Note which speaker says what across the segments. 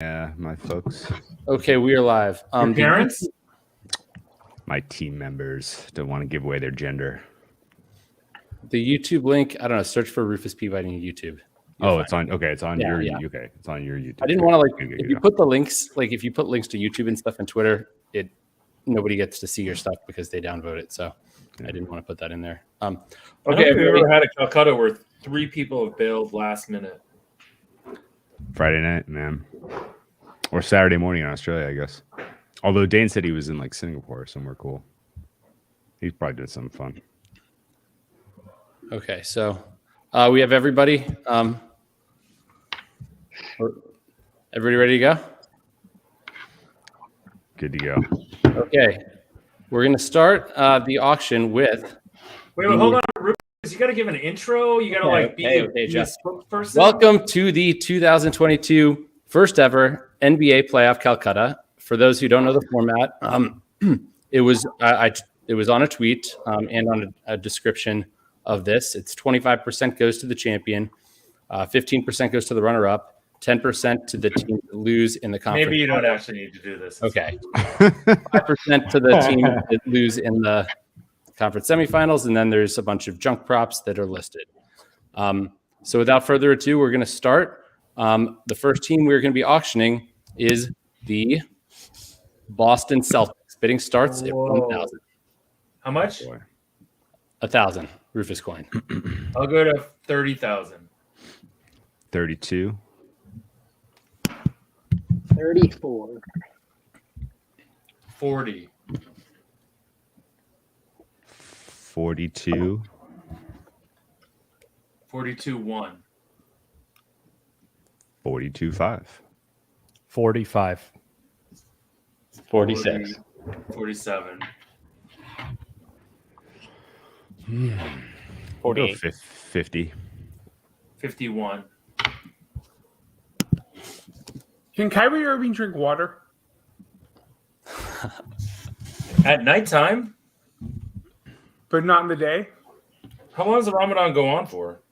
Speaker 1: Yeah, my folks.
Speaker 2: Okay, we are live.
Speaker 3: Your parents?
Speaker 1: My team members don't want to give away their gender.
Speaker 2: The YouTube link, I don't know, search for Rufus Peabody on YouTube.
Speaker 1: It's on your it's on your YouTube.
Speaker 2: I didn't want to if you put the links, if you put links to YouTube and stuff and Twitter, nobody gets to see your stuff because they downvote it. So I didn't want to put that in there.
Speaker 3: Okay, I don't think we've ever had a Calcutta where 3 people have bailed last minute.
Speaker 1: Friday night, man. Or Saturday morning in Australia, I guess. Although Dane said he was in Singapore, somewhere cool. He's probably doing something fun.
Speaker 2: Okay, so we have everybody. Everybody ready to go?
Speaker 1: Good to go.
Speaker 2: Okay, we're going to start the auction with.
Speaker 3: Wait, hold on, Rufus. You got to give an intro. You got to be
Speaker 2: Jeff.
Speaker 3: Spokesperson.
Speaker 2: Welcome to the 2022 first ever NBA Playoff Calcutta. For those who don't know the format, it was on a tweet and on a description of this. It's 25% goes to the champion, 15% goes to the runner-up, 10% to the team that lose in the conference.
Speaker 3: Maybe you don't actually need to do this.
Speaker 2: Okay. 5% to the team that lose in the conference semifinals, and then there's a bunch of junk props that are listed. So without further ado, we're going to start. The first team we're going to be auctioning is the Boston Celtics. Bidding starts at 1,000.
Speaker 3: How much?
Speaker 2: 1,000. Rufus coin.
Speaker 3: I'll go to 30,000.
Speaker 1: 32.
Speaker 4: 34.
Speaker 3: 40.
Speaker 1: 42.
Speaker 3: 42-1.
Speaker 1: 42.5.
Speaker 5: 45.
Speaker 2: 46.
Speaker 3: 47.
Speaker 5: 48.
Speaker 1: 50.
Speaker 3: 51.
Speaker 4: Can Kyrie Irving drink water?
Speaker 3: At nighttime?
Speaker 4: But not in the day?
Speaker 3: How long does the Ramadan go on for?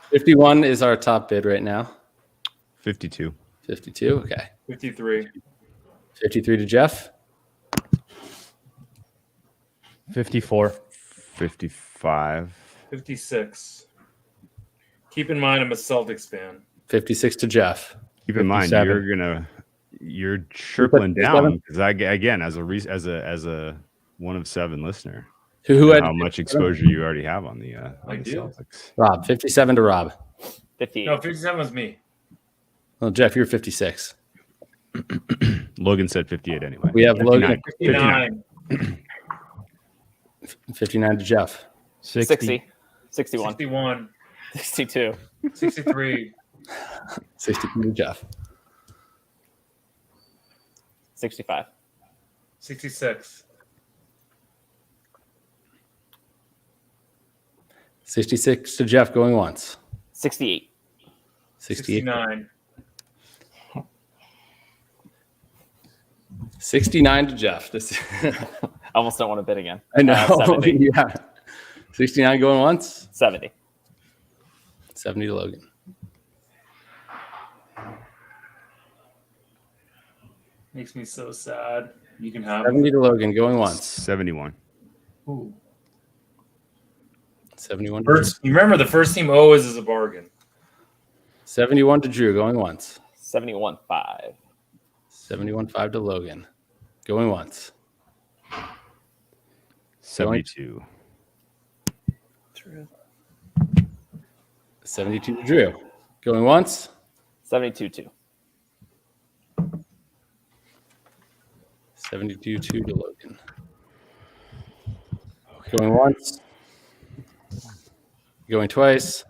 Speaker 2: 51 is our top bid right now.
Speaker 1: 52.
Speaker 2: 52. Okay.
Speaker 3: 53.
Speaker 2: 53 to Jeff.
Speaker 5: 54.
Speaker 1: 55.
Speaker 3: 56. Keep in mind, I'm a Celtics fan.
Speaker 2: 56 to Jeff.
Speaker 1: Keep in mind,
Speaker 5: 57.
Speaker 1: you're tripling down because as a one of 7 listener,
Speaker 2: Who had
Speaker 1: how much exposure you already have on the Celtics.
Speaker 2: Rob? 57 to Rob.
Speaker 5: 58.
Speaker 3: No, 57 was me.
Speaker 2: Well, Jeff, you're 56.
Speaker 1: Logan said 58 anyway.
Speaker 2: We have
Speaker 1: 59.
Speaker 2: Logan.
Speaker 3: 59.
Speaker 2: 59 to Jeff.
Speaker 5: 60. 61.
Speaker 3: 61.
Speaker 5: 62.
Speaker 3: 63.
Speaker 2: 62 to Jeff.
Speaker 5: 65.
Speaker 3: 66.
Speaker 2: 66 to Jeff going once.
Speaker 5: 68.
Speaker 2: 68.
Speaker 3: 69.
Speaker 2: 69 to Jeff.
Speaker 5: I almost don't want to bid again.
Speaker 2: I know.
Speaker 5: 70.
Speaker 2: Yeah. 69 going once.
Speaker 5: 70.
Speaker 2: 70 to Logan.
Speaker 3: Makes me so sad. You can have
Speaker 2: 70 to Logan going once.
Speaker 1: 71.
Speaker 3: Ooh.
Speaker 2: 71 to
Speaker 3: First, you remember the first team always is a bargain.
Speaker 2: 71 to Drew going once.
Speaker 5: 71.5.
Speaker 2: 71.5 to Logan going once.
Speaker 1: 72.
Speaker 5: True.
Speaker 2: 72 to Drew going once.
Speaker 5: 72.2.
Speaker 2: 72 to Logan. Going once. Going twice.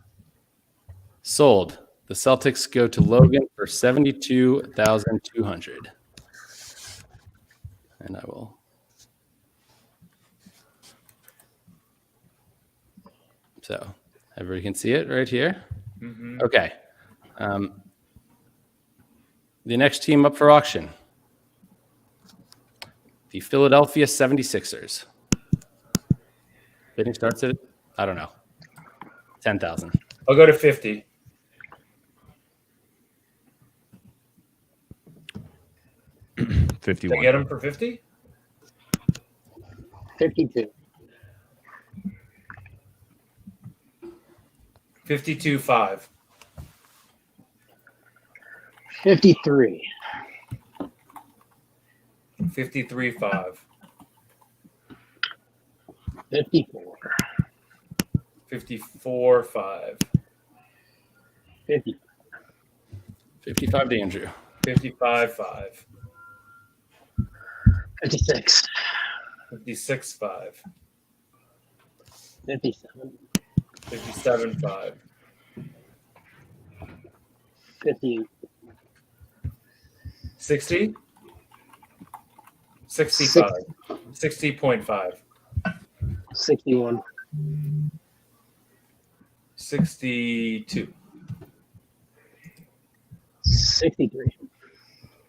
Speaker 2: Sold. The Celtics go to Logan for 72,200. And I will. So everybody can see it right here.
Speaker 3: Mm-hmm.
Speaker 2: Okay. The next team up for auction. The Philadelphia 76ers. Bidding starts at, I don't know, 10,000.
Speaker 3: I'll go to 50. Did I
Speaker 1: 51.
Speaker 3: get him for 50?
Speaker 6: 52.
Speaker 3: 52.5.
Speaker 6: 53.
Speaker 3: 53.5.
Speaker 6: 54.
Speaker 3: 54.5.
Speaker 6: 50.
Speaker 2: 55 to Andrew.
Speaker 3: 55.5.
Speaker 6: 56.
Speaker 3: 56.5.
Speaker 6: 57.
Speaker 3: 57.5.
Speaker 6: 58.
Speaker 3: 60? 65. 60.5.
Speaker 6: 61.
Speaker 3: 62.
Speaker 6: 63.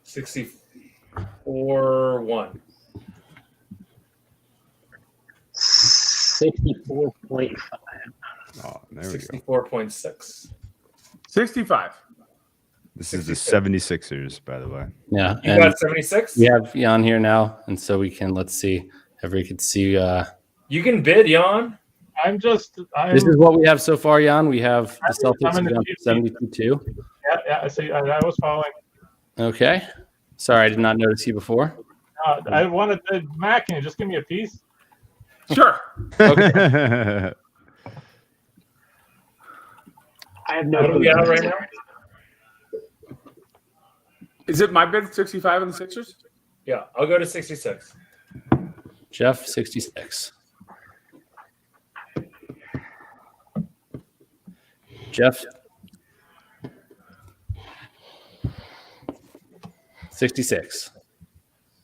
Speaker 3: 64.1.
Speaker 6: 64.5.
Speaker 1: Oh, there we go.
Speaker 3: 64.6.
Speaker 4: 65.
Speaker 1: This is the
Speaker 3: 66.
Speaker 1: 76ers, by the way.
Speaker 2: Yeah.
Speaker 3: You
Speaker 2: And
Speaker 3: got 76?
Speaker 2: we have Jan here now. And so we can, let's see, everybody could see.
Speaker 3: You can bid, Jan.
Speaker 2: This is what we have so far, Jan. We have the Celtics
Speaker 7: I'm in the
Speaker 2: down
Speaker 7: 50.
Speaker 2: 72.
Speaker 7: Yeah. I see. I was following.
Speaker 2: Okay. Sorry, I did not notice you before.
Speaker 7: I wanted Matt. Can you just give me a piece?
Speaker 4: Sure.
Speaker 6: I have no
Speaker 3: What are we
Speaker 6: clue.
Speaker 3: at right now?
Speaker 4: Is it my bid 65 on the Sixers?
Speaker 3: Yeah, I'll go to 66.
Speaker 2: Jeff, 66. Jeff, 66.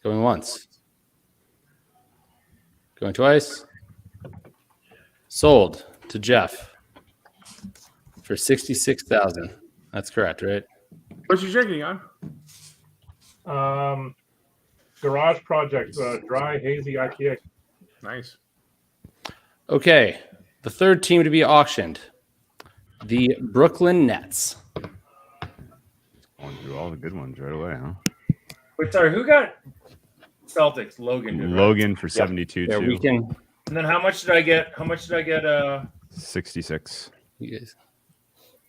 Speaker 2: Going once. Going twice. Sold to Jeff for 66,000. That's correct, right?
Speaker 4: What you drinking on?
Speaker 7: Garage project, dry hazy IPA.
Speaker 4: Nice.
Speaker 2: Okay. The third team to be auctioned, the Brooklyn Nets.
Speaker 1: Going through all the good ones right away, huh?
Speaker 3: Wait, sorry, who got Celtics? Logan did, right?
Speaker 1: Logan for 72
Speaker 2: Yeah,
Speaker 1: too.
Speaker 2: we can.
Speaker 3: And then how much did I get?
Speaker 1: 66.
Speaker 2: You guys.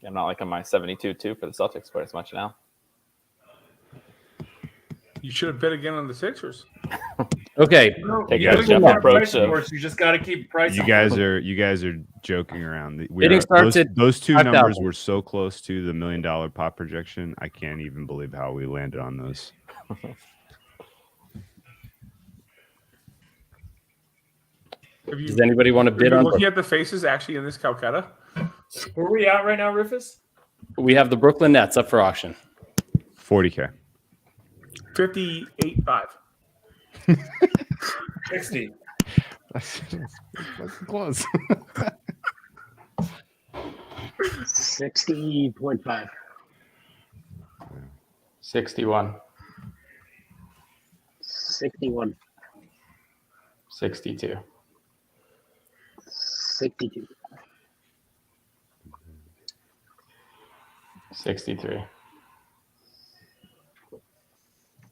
Speaker 5: I'm not liking my 72-2 for the Celtics quite as much now.
Speaker 4: You should have bid again on the Sixers.
Speaker 2: Okay.
Speaker 5: Take
Speaker 3: You
Speaker 5: that
Speaker 3: gotta
Speaker 5: Jeff
Speaker 3: keep
Speaker 5: approach
Speaker 3: price
Speaker 5: of-
Speaker 3: wars. You just got to keep price.
Speaker 1: You guys are joking around.
Speaker 2: Bidding starts at
Speaker 1: those two
Speaker 2: 5,000.
Speaker 1: numbers were so close to the $1 million pop projection. I can't even believe how we landed on those.
Speaker 2: Does anybody want to
Speaker 4: Are
Speaker 2: bid
Speaker 4: you
Speaker 2: on?
Speaker 4: looking at the faces actually in this Calcutta?
Speaker 3: Where are we at right now, Rufus?
Speaker 2: We have the Brooklyn Nets up for auction.
Speaker 1: 40K.
Speaker 4: 58.5.
Speaker 3: 60.
Speaker 1: That's close.
Speaker 6: 60.5.
Speaker 8: 61,
Speaker 6: 61.
Speaker 8: 62,
Speaker 6: 62.
Speaker 8: 63,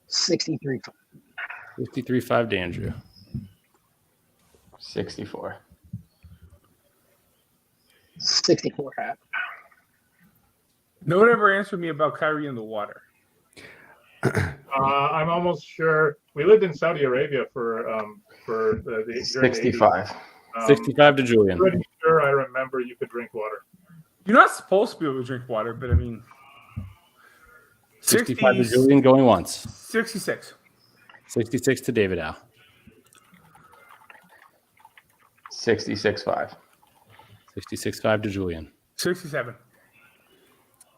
Speaker 6: 63.
Speaker 2: 53.5 to Andrew.
Speaker 8: 64,
Speaker 6: 64.
Speaker 4: No one ever answered me about Kyrie in the water.
Speaker 7: I'm almost sure we lived in Saudi Arabia for the during the 80s.
Speaker 8: 65,
Speaker 2: 65 to Julian.
Speaker 7: Pretty sure I remember you could drink water.
Speaker 4: You're not supposed to be able to drink water, but I mean,
Speaker 2: 65 to Julian going once.
Speaker 4: 66.
Speaker 2: 66 to David Al.
Speaker 8: 66.5,
Speaker 2: 66.5 to Julian.
Speaker 4: 67.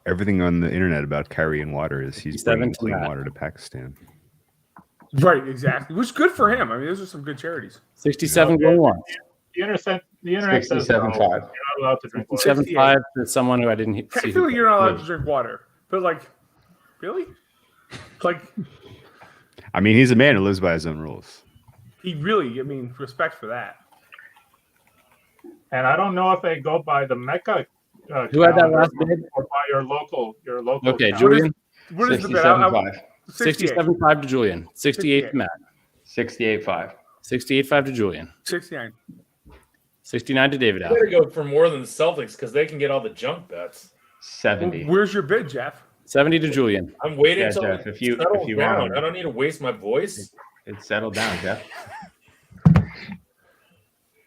Speaker 1: Everything on the internet about Kyrie and water is he's
Speaker 2: 67
Speaker 1: bringing
Speaker 2: to
Speaker 1: clean
Speaker 2: Matt.
Speaker 1: water to Pakistan.
Speaker 4: Right, exactly. Which is good for him. I mean, those are some good charities.
Speaker 2: 67 going once.
Speaker 7: The internet says no,
Speaker 8: 67.5.
Speaker 7: you're not allowed to drink water.
Speaker 2: 67.5 to someone who I didn't see.
Speaker 4: Technically, you're not allowed to drink water. But, like, really? Like,
Speaker 1: I mean, he's a man who lives by his own rules.
Speaker 4: he really, I mean, respect for that.
Speaker 7: And I don't know if they go by the Mecca.
Speaker 2: Who had that
Speaker 7: calendar
Speaker 2: last bid?
Speaker 7: Or by your local.
Speaker 2: Okay,
Speaker 7: calendar.
Speaker 2: Julian.
Speaker 4: What is the bet? I'll,
Speaker 8: 67.5,
Speaker 4: 68.
Speaker 2: 67.5 to Julian. 68 to Matt.
Speaker 5: 68.5.
Speaker 2: 68.5 to Julian.
Speaker 4: 69.
Speaker 2: 69 to David
Speaker 3: I
Speaker 2: Al.
Speaker 3: gotta go for more than the Celtics because they can get all the junk bets.
Speaker 5: 70.
Speaker 4: Where's your bid, Jeff?
Speaker 2: 70 to Julian.
Speaker 3: I'm waiting
Speaker 5: Yeah,
Speaker 3: until
Speaker 5: Jeff,
Speaker 3: it
Speaker 5: if you
Speaker 3: settles down.
Speaker 5: want-
Speaker 3: I don't need to waste my voice.
Speaker 5: It's settled down, Jeff.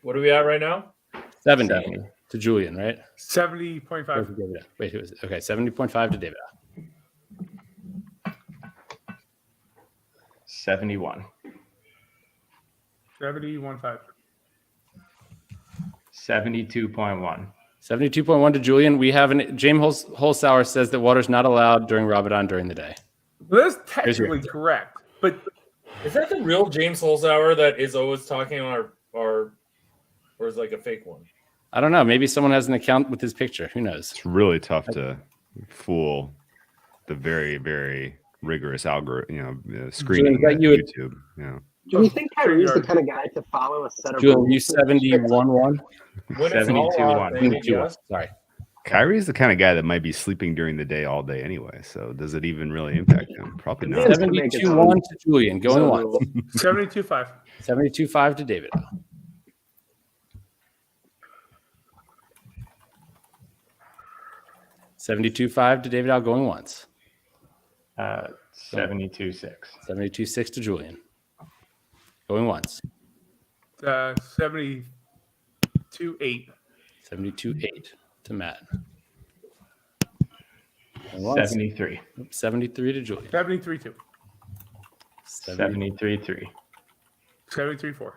Speaker 3: What are we at right now?
Speaker 2: 70
Speaker 5: 70.
Speaker 2: to Julian, right?
Speaker 4: 70.5.
Speaker 2: Wait, who is it? Okay, 70.5 to David Al.
Speaker 5: 71.
Speaker 4: 71.5.
Speaker 5: 72.1.
Speaker 2: 72.1 to Julian. We have James Holzauer says that water's not allowed during Ramadan during the day.
Speaker 4: Well, that's technically correct, but
Speaker 3: Is that the real James Holzhauer that is always talking on our or is it like a fake one?
Speaker 2: I don't know. Maybe someone has an account with his picture. Who knows?
Speaker 1: It's really tough to fool the very, very rigorous algorithm, screening
Speaker 2: Julian, is that
Speaker 1: at
Speaker 2: you?
Speaker 1: YouTube. Yeah.
Speaker 6: Do we think Kyrie's the kind of guy to follow a set of
Speaker 2: Julian,
Speaker 6: rules?
Speaker 2: you 71-1?
Speaker 3: When it's all
Speaker 5: 72-1.
Speaker 3: off, maybe,
Speaker 2: 72-1.
Speaker 3: yes.
Speaker 2: Sorry.
Speaker 1: Kyrie's the kind of guy that might be sleeping during the day all day anyway. So does it even really impact him? Probably not.
Speaker 2: 72-1 to Julian. Going once.
Speaker 4: 72.5.
Speaker 2: 72.5 to David. 72.5 to David Al going once.
Speaker 5: 72.6.
Speaker 2: 72.6 to Julian. Going once.
Speaker 4: 72.8.
Speaker 2: 72.8 to Matt. Going once.
Speaker 5: 73.
Speaker 2: 73 to Julian.
Speaker 4: 73.2.
Speaker 5: 73.3.
Speaker 4: 73.4.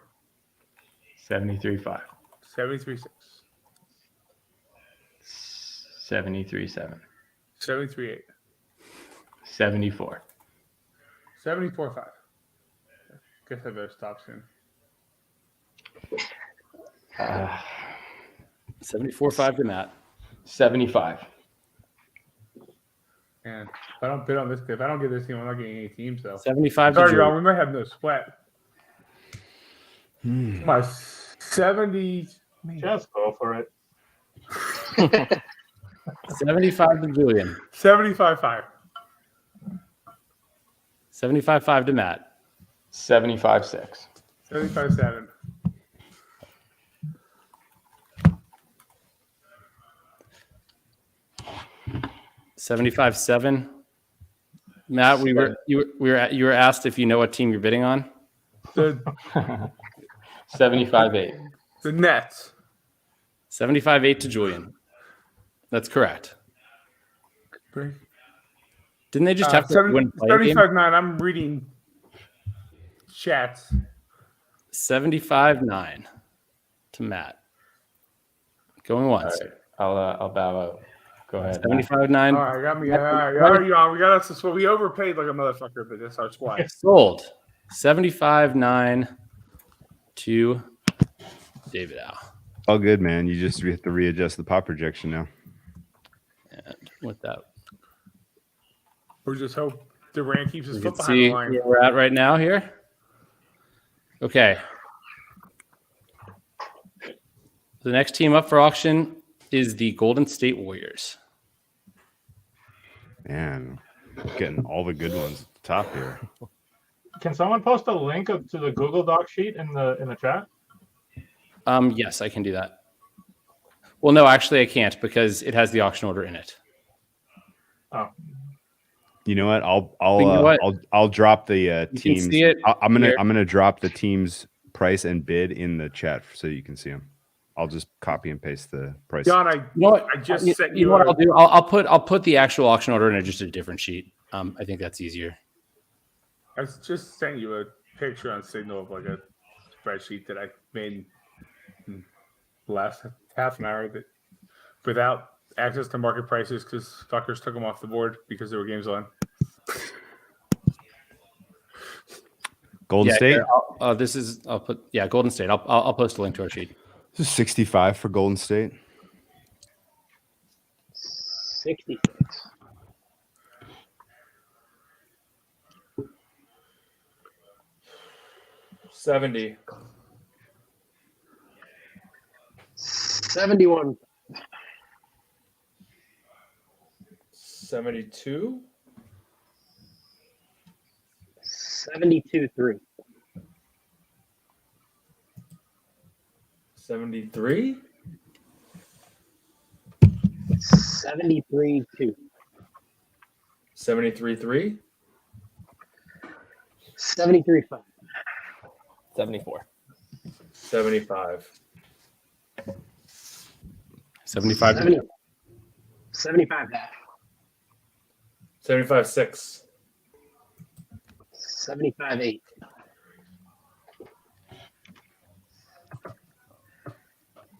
Speaker 5: 73.5.
Speaker 4: 73.6.
Speaker 5: 73.7.
Speaker 4: 73.8.
Speaker 5: 74.
Speaker 4: 74.5. Guess I better stop soon.
Speaker 2: 74.5 to Matt.
Speaker 5: 75.
Speaker 4: And if I don't bid on this, if I don't get this team, I'm not getting any teams, though.
Speaker 2: 75 to
Speaker 4: Sorry, y'all.
Speaker 2: Julian.
Speaker 4: We might have no sweat. Come on, 70.
Speaker 7: Just go for it.
Speaker 2: 75 to Julian.
Speaker 4: 75.5.
Speaker 2: 75.5 to Matt.
Speaker 5: 75.6.
Speaker 4: 75.7.
Speaker 2: 75.7. Matt, you were asked if you know what team you're bidding on.
Speaker 4: The
Speaker 5: 75.8.
Speaker 4: the Nets.
Speaker 2: 75.8 to Julian. That's correct. Didn't they just have to win play a game?
Speaker 4: 75.9. I'm reading chats.
Speaker 2: 75.9 to Matt. Going once.
Speaker 5: All right. I'll bow out. Go ahead. Matt.
Speaker 2: 75.9.
Speaker 4: All right, got me. All right, y'all. We got us. So we overpaid like a motherfucker, but that's our squad.
Speaker 2: Sold. 75.9 to David Al.
Speaker 1: All good, man. You have to readjust the pop projection now.
Speaker 2: And with that,
Speaker 4: We just hope Durant keeps his
Speaker 2: we
Speaker 4: foot
Speaker 2: can
Speaker 4: behind
Speaker 2: see
Speaker 4: the line.
Speaker 2: where we're at right now here. Okay. The next team up for auction is the Golden State Warriors.
Speaker 1: Man, getting all the good ones at the top here.
Speaker 7: Can someone post a link to the Google Doc sheet in the chat?
Speaker 2: Yes, I can do that. Well, no, actually I can't because it has the auction order in it.
Speaker 7: Oh,
Speaker 1: You know what?
Speaker 2: You know what?
Speaker 1: I'll drop the
Speaker 2: You can
Speaker 1: teams.
Speaker 2: see it
Speaker 1: I'm
Speaker 2: here.
Speaker 1: gonna drop the team's price and bid in the chat so you can see them. I'll just copy and paste the price.
Speaker 4: John,
Speaker 2: You know what?
Speaker 4: I just
Speaker 2: you,
Speaker 4: sent
Speaker 2: you
Speaker 4: you.
Speaker 2: know what I'll do? I'll put the actual auction order in just a different sheet. I think that's easier.
Speaker 4: I just sent you a picture on Signal of like a spreadsheet that I made in the last half an hour that without access to market prices because fuckers took them off the board because there were games on.
Speaker 1: Golden State.
Speaker 2: Here, I'll put Golden State. I'll post a link to our sheet.
Speaker 1: This is 65 for Golden State.
Speaker 6: 66.
Speaker 3: $70.
Speaker 6: 71.
Speaker 3: 72.
Speaker 6: 72-3.
Speaker 3: 73?
Speaker 6: 73-2.
Speaker 3: 73-3?
Speaker 6: 73-5.
Speaker 5: 74.
Speaker 3: 75.
Speaker 2: 75.
Speaker 6: 75 half.
Speaker 3: 75-6.
Speaker 6: 75-8.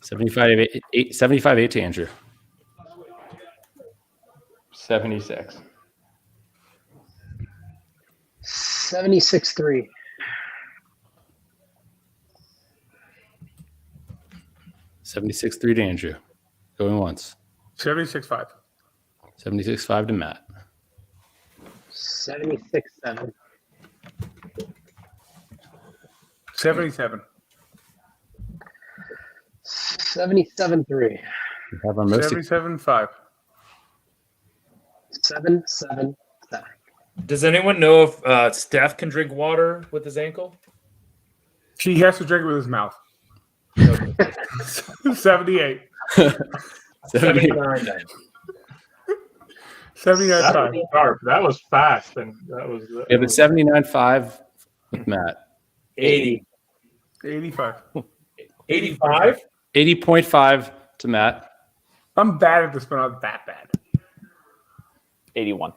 Speaker 2: 75-8 to Andrew.
Speaker 8: 76.
Speaker 6: 76-3.
Speaker 2: 76-3 to Andrew. Going once.
Speaker 4: 76-5.
Speaker 2: 76-5 to Matt.
Speaker 6: 76-7.
Speaker 4: 77.
Speaker 6: 77-3.
Speaker 2: We have our most
Speaker 4: 77-5.
Speaker 6: 7-7-7.
Speaker 3: Does anyone know if Steph can drink water with his ankle?
Speaker 4: He has to drink it with his mouth. 78.
Speaker 3: 79 then.
Speaker 4: 79-5.
Speaker 7: That was fast, and that was.
Speaker 2: We have a 79-5 with Matt.
Speaker 3: 80.
Speaker 4: 85.
Speaker 3: 85?
Speaker 2: 80.5 to Matt.
Speaker 4: I'm bad at this, but not that bad.
Speaker 5: 81.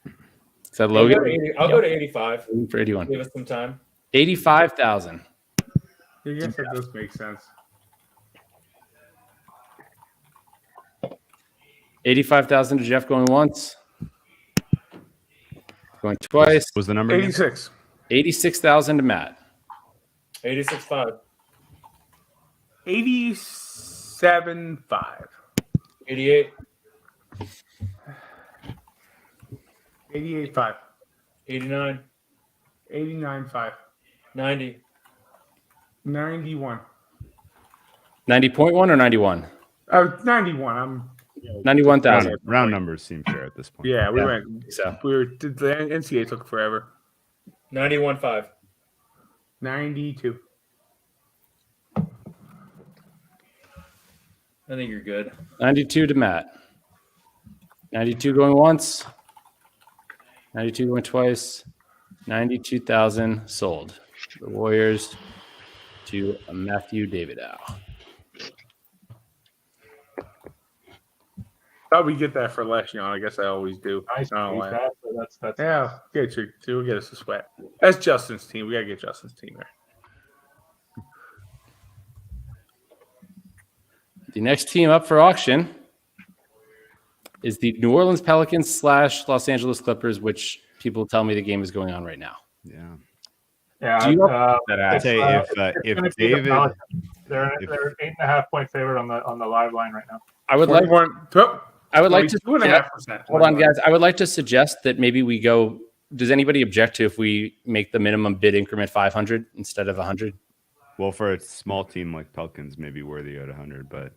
Speaker 2: Is that
Speaker 3: I'll
Speaker 2: Logan?
Speaker 3: go to 80 I'll go to 85.
Speaker 2: For 81.
Speaker 3: Give us some time.
Speaker 2: 85,000.
Speaker 4: I guess that does make sense.
Speaker 2: 85,000 to Jeff going once. Going twice.
Speaker 1: What was the number? again?
Speaker 4: 86.
Speaker 2: 86,000 to Matt.
Speaker 3: 86-5.
Speaker 4: 87-5.
Speaker 3: 88.
Speaker 4: 88-5.
Speaker 3: 89.
Speaker 4: 89-5.
Speaker 3: 90.
Speaker 4: 91.
Speaker 2: 90.1 or 91?
Speaker 4: Oh, 91. I'm
Speaker 2: 91,000.
Speaker 1: Round numbers seem fair at this point.
Speaker 4: yeah, we
Speaker 2: Yeah.
Speaker 4: went
Speaker 2: So
Speaker 4: the NCAA took forever.
Speaker 3: 91-5.
Speaker 4: 92.
Speaker 3: I think you're good.
Speaker 2: 92 to Matt. 92 going once. 92 going twice. 92,000 sold. The Warriors to Matthew Davidow.
Speaker 4: Thought we get that for less, I guess I always do.
Speaker 7: Nice.
Speaker 4: I don't know why.
Speaker 7: That's
Speaker 4: Yeah, we'll get us a sweat. That's Justin's team. We gotta get Justin's team there.
Speaker 2: The next team up for auction is the New Orleans Pelicans / Los Angeles Clippers, which people tell me the game is going on right now.
Speaker 1: Yeah.
Speaker 7: Yeah.
Speaker 2: Do you know-
Speaker 1: I'd say if
Speaker 7: gonna be the
Speaker 1: David,
Speaker 7: Pelicans. They're 8.5 point favorite on the live line right now.
Speaker 2: I would like
Speaker 4: 2.5%.
Speaker 2: hold on, guys. I would like to suggest that maybe we go. Does anybody object to if we make the minimum bid increment 500 instead of 100?
Speaker 1: well, for a small team like Pelicans, maybe worthy at 100, but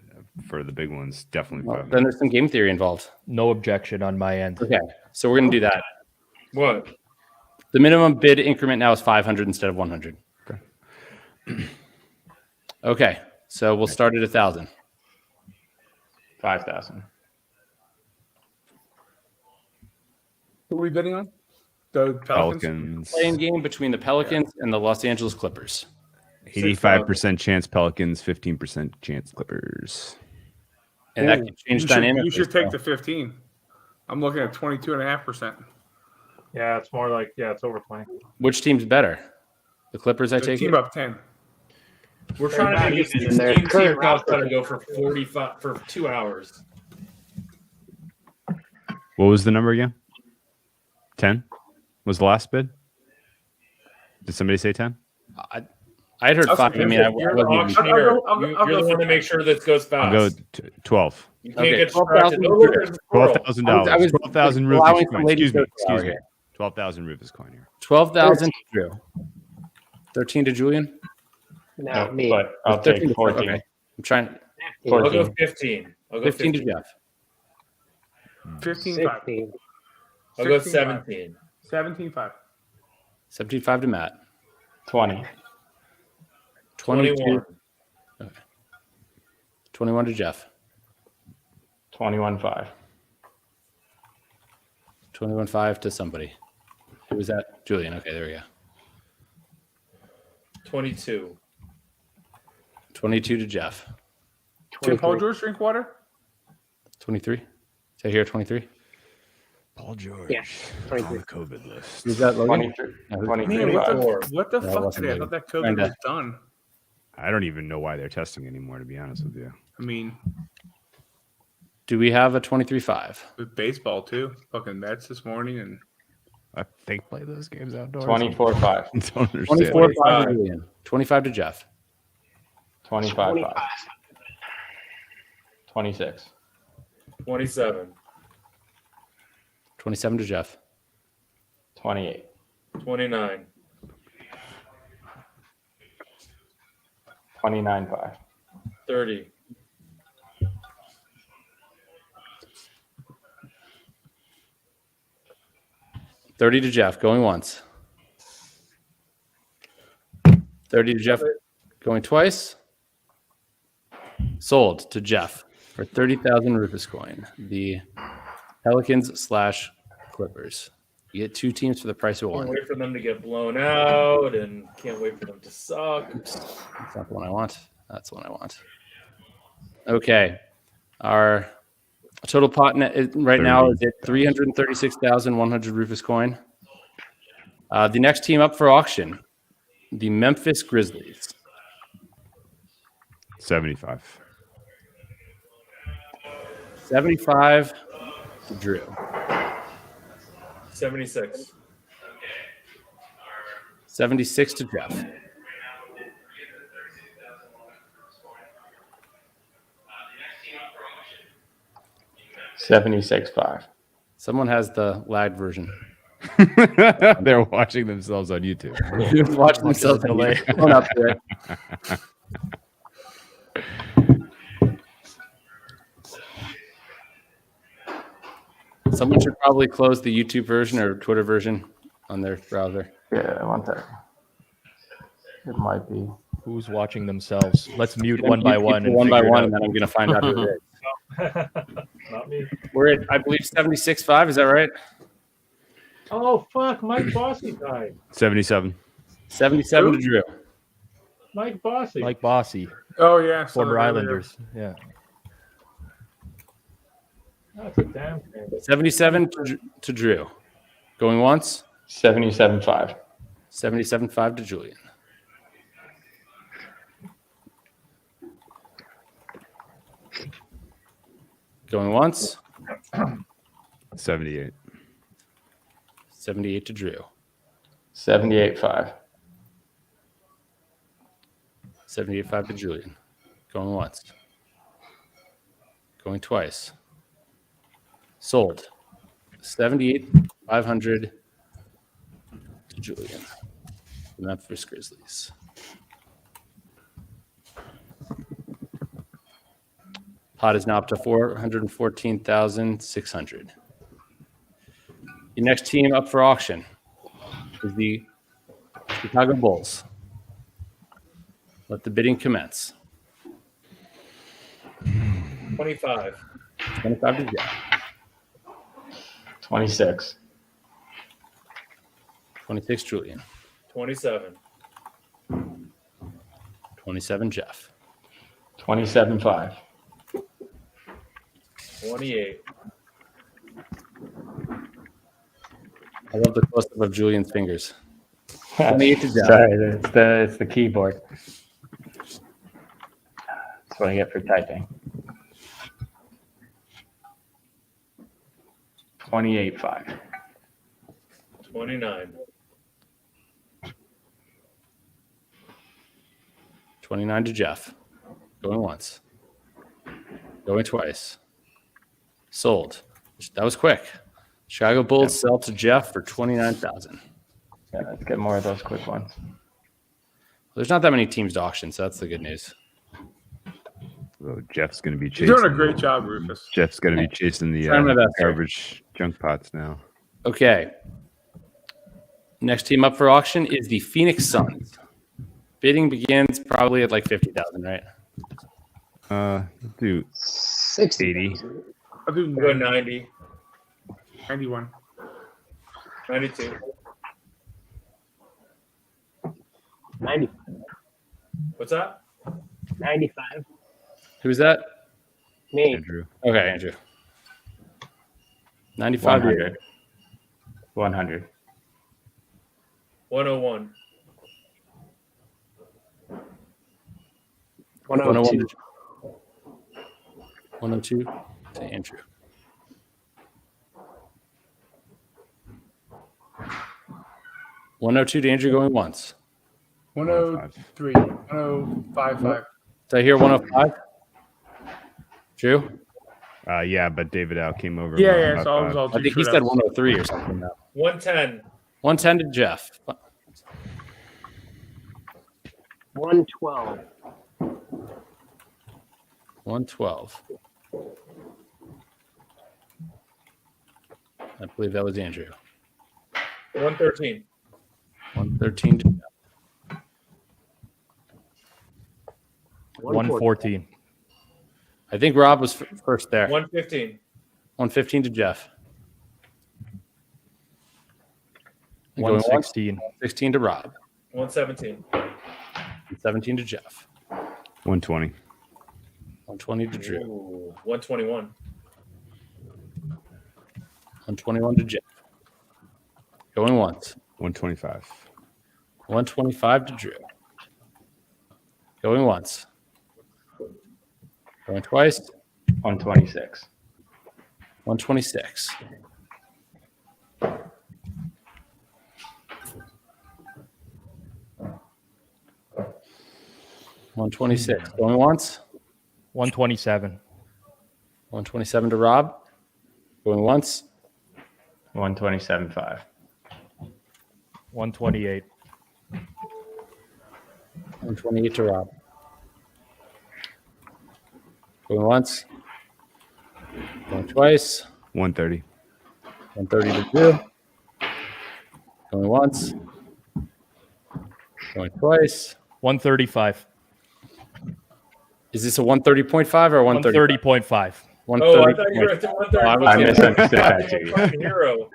Speaker 1: for the big ones, definitely
Speaker 2: Well,
Speaker 1: 500.
Speaker 2: then there's some game theory involved.
Speaker 8: No objection on my end.
Speaker 2: Okay, so we're gonna do that.
Speaker 3: What?
Speaker 2: The minimum bid increment now is 500 instead of 100. Okay, so we'll start at 1,000.
Speaker 8: 5,000.
Speaker 4: Who are we bidding on? The Pelicans.
Speaker 1: Pelicans,
Speaker 2: Playing game between the Pelicans and the Los Angeles Clippers.
Speaker 1: 85% chance Pelicans, 15% chance Clippers.
Speaker 2: And that can change dynamically.
Speaker 4: You should take
Speaker 2: so.
Speaker 4: the 15. I'm looking at 22.5%.
Speaker 7: Yeah, it's more like it's over 20.
Speaker 2: Which team's better? The Clippers, I
Speaker 4: The
Speaker 2: take
Speaker 4: team
Speaker 2: it?
Speaker 4: up 10.
Speaker 3: We're trying to
Speaker 6: not
Speaker 3: make
Speaker 6: even
Speaker 3: this
Speaker 6: in their
Speaker 3: 16
Speaker 6: current
Speaker 3: team
Speaker 6: roster.
Speaker 3: try to go for 45 for 2 hours.
Speaker 1: What was the number again? 10 was the last bid. Did somebody say 10?
Speaker 2: I had heard
Speaker 4: I'll
Speaker 2: 5. I mean, I
Speaker 3: You're the
Speaker 2: wasn't even-
Speaker 3: auctioneer.
Speaker 4: I'll go
Speaker 3: You're the
Speaker 4: for
Speaker 3: one to make sure this goes fast.
Speaker 1: I'll go 12.
Speaker 3: You can't
Speaker 2: Okay,
Speaker 3: get
Speaker 2: 12,000
Speaker 3: distracted. Oh, look, there's a squirrel.
Speaker 1: $12,000.
Speaker 2: I was
Speaker 1: 12,000
Speaker 2: allowing
Speaker 1: Rufus
Speaker 2: some
Speaker 1: coin.
Speaker 2: ladies
Speaker 1: Excuse me.
Speaker 2: to go
Speaker 1: 12,000 Rufus coin here.
Speaker 2: 12,000 to Drew. 13 to Julian?
Speaker 6: No, me.
Speaker 8: But I'll
Speaker 2: 13
Speaker 8: take
Speaker 2: to
Speaker 8: 14.
Speaker 2: Okay. I'm trying.
Speaker 3: I'll go
Speaker 8: 14.
Speaker 3: 15. I'll go
Speaker 2: 15 to
Speaker 3: 15.
Speaker 2: Jeff.
Speaker 4: 15.5.
Speaker 6: 16.
Speaker 3: I'll go
Speaker 4: 16.5.
Speaker 3: 17.
Speaker 4: 17.5.
Speaker 2: 75 to Matt.
Speaker 8: 20.
Speaker 2: 22.
Speaker 3: 21.
Speaker 2: 21 to Jeff.
Speaker 8: 21-5.
Speaker 2: 21-5 to somebody. Who was that? Julian. Okay, there we go.
Speaker 3: 22.
Speaker 2: 22 to Jeff.
Speaker 4: Can Paul George drink water?
Speaker 2: 23. Is that here 23?
Speaker 1: Paul George.
Speaker 6: Yeah,
Speaker 1: on
Speaker 6: 23.
Speaker 1: the COVID list.
Speaker 2: Who's that, Logan?
Speaker 8: 23.
Speaker 2: No, who's-
Speaker 8: 23.
Speaker 4: Man,
Speaker 3: Four.
Speaker 4: what the
Speaker 2: No, it
Speaker 4: fuck
Speaker 2: wasn't
Speaker 4: today? I
Speaker 2: Logan.
Speaker 4: thought that COVID
Speaker 2: Kinda.
Speaker 4: was done.
Speaker 1: I don't even know why they're testing anymore, to be honest with you.
Speaker 4: I mean,
Speaker 2: Do we have a 23-5?
Speaker 4: with baseball too. Fucking Mets this morning and
Speaker 1: I think play those games outdoors.
Speaker 8: 24-5.
Speaker 1: I don't understand.
Speaker 2: 24-5 to Julian. 25 to Jeff.
Speaker 8: 25-5. 26.
Speaker 3: 27.
Speaker 2: 27 to Jeff.
Speaker 8: 28.
Speaker 3: 29.
Speaker 8: 29-5.
Speaker 3: 30.
Speaker 2: 30 to Jeff, going once. 30 to Jeff, going twice. Sold to Jeff for 30,000 Rufus coin. The Pelicans / Clippers. You get two teams for the price of
Speaker 3: Can't
Speaker 2: one.
Speaker 3: wait for them to get blown out and can't wait for them to suck.
Speaker 2: That's not the one I want. That's the one I want. Okay. Our total pot net right now is at 336,100 Rufus coin. The next team up for auction, the Memphis Grizzlies.
Speaker 1: 75.
Speaker 2: 75 to Drew.
Speaker 3: 76.
Speaker 2: 76 to Jeff.
Speaker 8: 76-5.
Speaker 2: Someone has the lagged version.
Speaker 1: They're watching themselves on YouTube.
Speaker 2: Watching themselves delay. Going up to it. Someone should probably close the YouTube version or Twitter version on their browser.
Speaker 8: Yeah, one second. It might be.
Speaker 9: Who's watching themselves? Let's mute one by one.
Speaker 2: One by
Speaker 9: figure it
Speaker 2: one,
Speaker 9: out.
Speaker 2: and then I'm going to find out who it is.
Speaker 7: Not me.
Speaker 2: We're at, I believe, 76.5. Is that right?
Speaker 7: Oh fuck! Mike Bossy died.
Speaker 1: 77.
Speaker 2: 77 to Drew.
Speaker 7: Mike Bossy.
Speaker 9: Like Bossy,
Speaker 4: oh yeah,
Speaker 9: former Islanders. Yeah.
Speaker 7: That's a damn shame.
Speaker 2: 77 to Drew. Going once.
Speaker 8: 77-5.
Speaker 2: 77.5 to Julian. Going once.
Speaker 1: 78.
Speaker 2: 78 to Drew.
Speaker 8: 78-5.
Speaker 2: 78.5 to Julian. Going once. Going twice. Sold. 78,500 to Julian. The Memphis Grizzlies. Pot is now up to 414,600. The next team up for auction is the Chicago Bulls. Let the bidding commence.
Speaker 3: 25.
Speaker 2: 25 to Jeff.
Speaker 8: 26.
Speaker 2: 26 Julian.
Speaker 3: 27.
Speaker 2: 27 Jeff.
Speaker 8: 27-5.
Speaker 3: 28.
Speaker 2: I love the close-up of Julian's fingers. 28 to Jeff.
Speaker 8: Sorry, it's the keyboard. That's what I get for typing. 28-5.
Speaker 3: 29.
Speaker 2: 29 to Jeff. Going once. Going twice. Sold. That was quick. Chicago Bulls sell to Jeff for 29,000.
Speaker 8: Yeah, let's get more of those quick ones.
Speaker 2: There's not that many teams to auction, so that's the good news.
Speaker 1: So Jeff's going to be chasing.
Speaker 4: You're doing a great job, Rufus.
Speaker 1: Jeff's going to be chasing the
Speaker 2: Trying my best, sir.
Speaker 1: garbage junk pots now.
Speaker 2: Okay. Next team up for auction is the Phoenix Suns. Bidding begins probably at like 50,000, right?
Speaker 1: Do
Speaker 6: 60.
Speaker 1: 80.
Speaker 4: I'll do
Speaker 3: I'll go
Speaker 4: 90,
Speaker 3: 90,
Speaker 4: 91.
Speaker 3: 92.
Speaker 6: 90,
Speaker 3: What's that?
Speaker 6: 95.
Speaker 2: Who's that?
Speaker 6: Me.
Speaker 1: Andrew.
Speaker 2: Okay, Andrew. 95.
Speaker 5: 100. 100.
Speaker 3: 101.
Speaker 6: 102.
Speaker 2: 102 to Andrew. $102 to Andrew going once.
Speaker 4: 103. 1055.
Speaker 2: Did I hear 105? Drew?
Speaker 1: Yeah, but David Al came over.
Speaker 4: Yeah,
Speaker 1: about
Speaker 4: yeah. So I was
Speaker 1: 105.
Speaker 4: all
Speaker 2: I
Speaker 4: too
Speaker 2: think he
Speaker 4: sure
Speaker 2: said
Speaker 4: that-
Speaker 2: 103 or something now.
Speaker 3: 110.
Speaker 2: 110 to Jeff.
Speaker 6: 112.
Speaker 2: 112. I believe that was Andrew.
Speaker 3: 113.
Speaker 2: 113 to Jeff.
Speaker 9: 114.
Speaker 2: I think Rob was first there.
Speaker 3: 115.
Speaker 2: 115 to Jeff. Going once,
Speaker 9: 116.
Speaker 2: 16 to Rob.
Speaker 3: 117.
Speaker 2: 17 to Jeff.
Speaker 1: 120.
Speaker 2: 120 to Drew.
Speaker 3: Ooh, 121.
Speaker 2: 121 to Jeff. Going once.
Speaker 1: 125.
Speaker 2: 125 to Drew. Going once. Going twice.
Speaker 5: 126.
Speaker 2: 126. $126. Going once.
Speaker 9: 127.
Speaker 2: 127 to Rob. Going once.
Speaker 5: 127.5.
Speaker 9: 128.
Speaker 2: 128 to Rob. Going once. Going twice.
Speaker 1: 130.
Speaker 2: 130 to Drew. Going once. Going twice.
Speaker 9: 135.
Speaker 2: Is this a 130.5 or 130?
Speaker 9: 130.5.
Speaker 3: Oh, I thought you were at the 130.
Speaker 2: I
Speaker 5: I misunderstood that
Speaker 3: You're
Speaker 5: too.
Speaker 3: my fucking hero.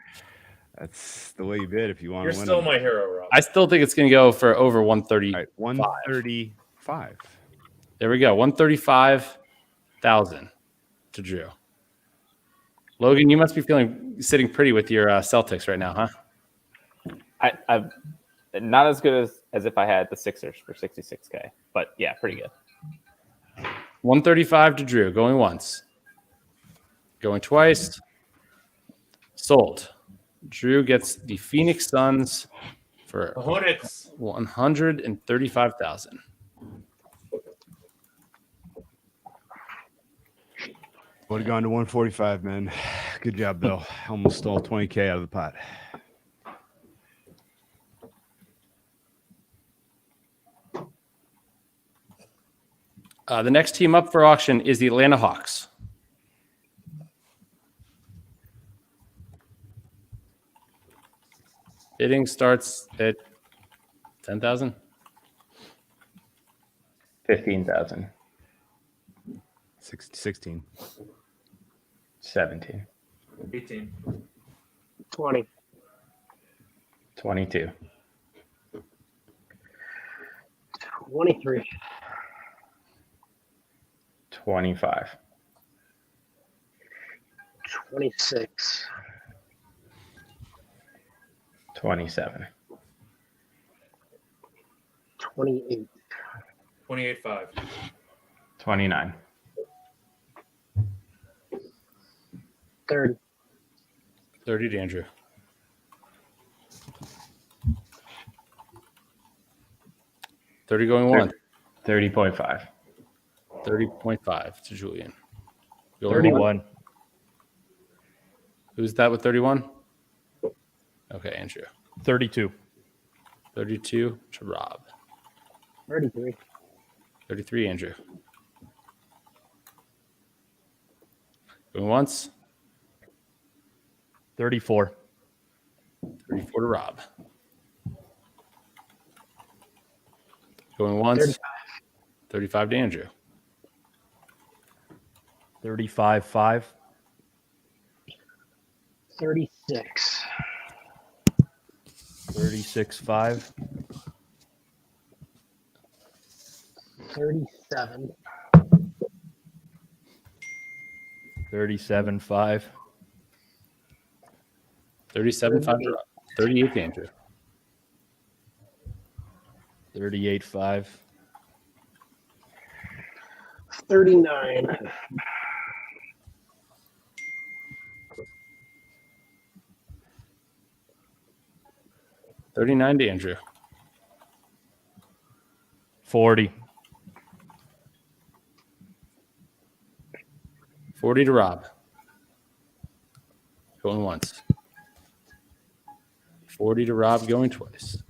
Speaker 1: That's the way you bid if you want
Speaker 3: You're
Speaker 1: to win.
Speaker 3: still
Speaker 1: them.
Speaker 3: my hero, Rob.
Speaker 2: I still think it's going to go for over 130.
Speaker 1: All right, 135.
Speaker 2: There we go. 135,000 to Drew. Logan, you must be sitting pretty with your Celtics right now, huh?
Speaker 5: I've not as good as if I had the Sixers for 66K, but yeah, pretty good.
Speaker 2: 135 to Drew. Going once. Going twice. Sold. Drew gets the Phoenix Suns for
Speaker 3: Hornets.
Speaker 2: 135,000.
Speaker 1: Would have gone to 145, man. Good job, Bill. Almost stole 20K out of the pot.
Speaker 2: The next team up for auction is the Atlanta Hawks. Bidding starts at 10,000.
Speaker 5: 15,000.
Speaker 1: 16.
Speaker 5: 17.
Speaker 3: 18.
Speaker 6: 20.
Speaker 5: 22.
Speaker 6: 23.
Speaker 5: 25.
Speaker 6: 26.
Speaker 5: 27.
Speaker 6: 28.
Speaker 3: 28.5.
Speaker 5: 29.
Speaker 6: 30.
Speaker 2: 30 to Andrew. $30 going once.
Speaker 5: 30.5.
Speaker 2: 30.5 to Julian. Going
Speaker 9: 31.
Speaker 2: once. Who's that with 31? Okay, Andrew.
Speaker 9: 32.
Speaker 2: 32 to Rob.
Speaker 6: 33.
Speaker 2: 33, Andrew. Going once.
Speaker 9: 34.
Speaker 2: 34 to Rob. Going once. 35 to Andrew.
Speaker 9: 35-5.
Speaker 6: 36.
Speaker 9: 36-5.
Speaker 6: 37.
Speaker 9: 37-5.
Speaker 2: 37-5 to Rob. 38 to Andrew.
Speaker 9: 38-5.
Speaker 6: 39.
Speaker 2: 39 to Andrew.
Speaker 9: 40.
Speaker 2: 40 to Rob. Going once. 40 to Rob, going twice.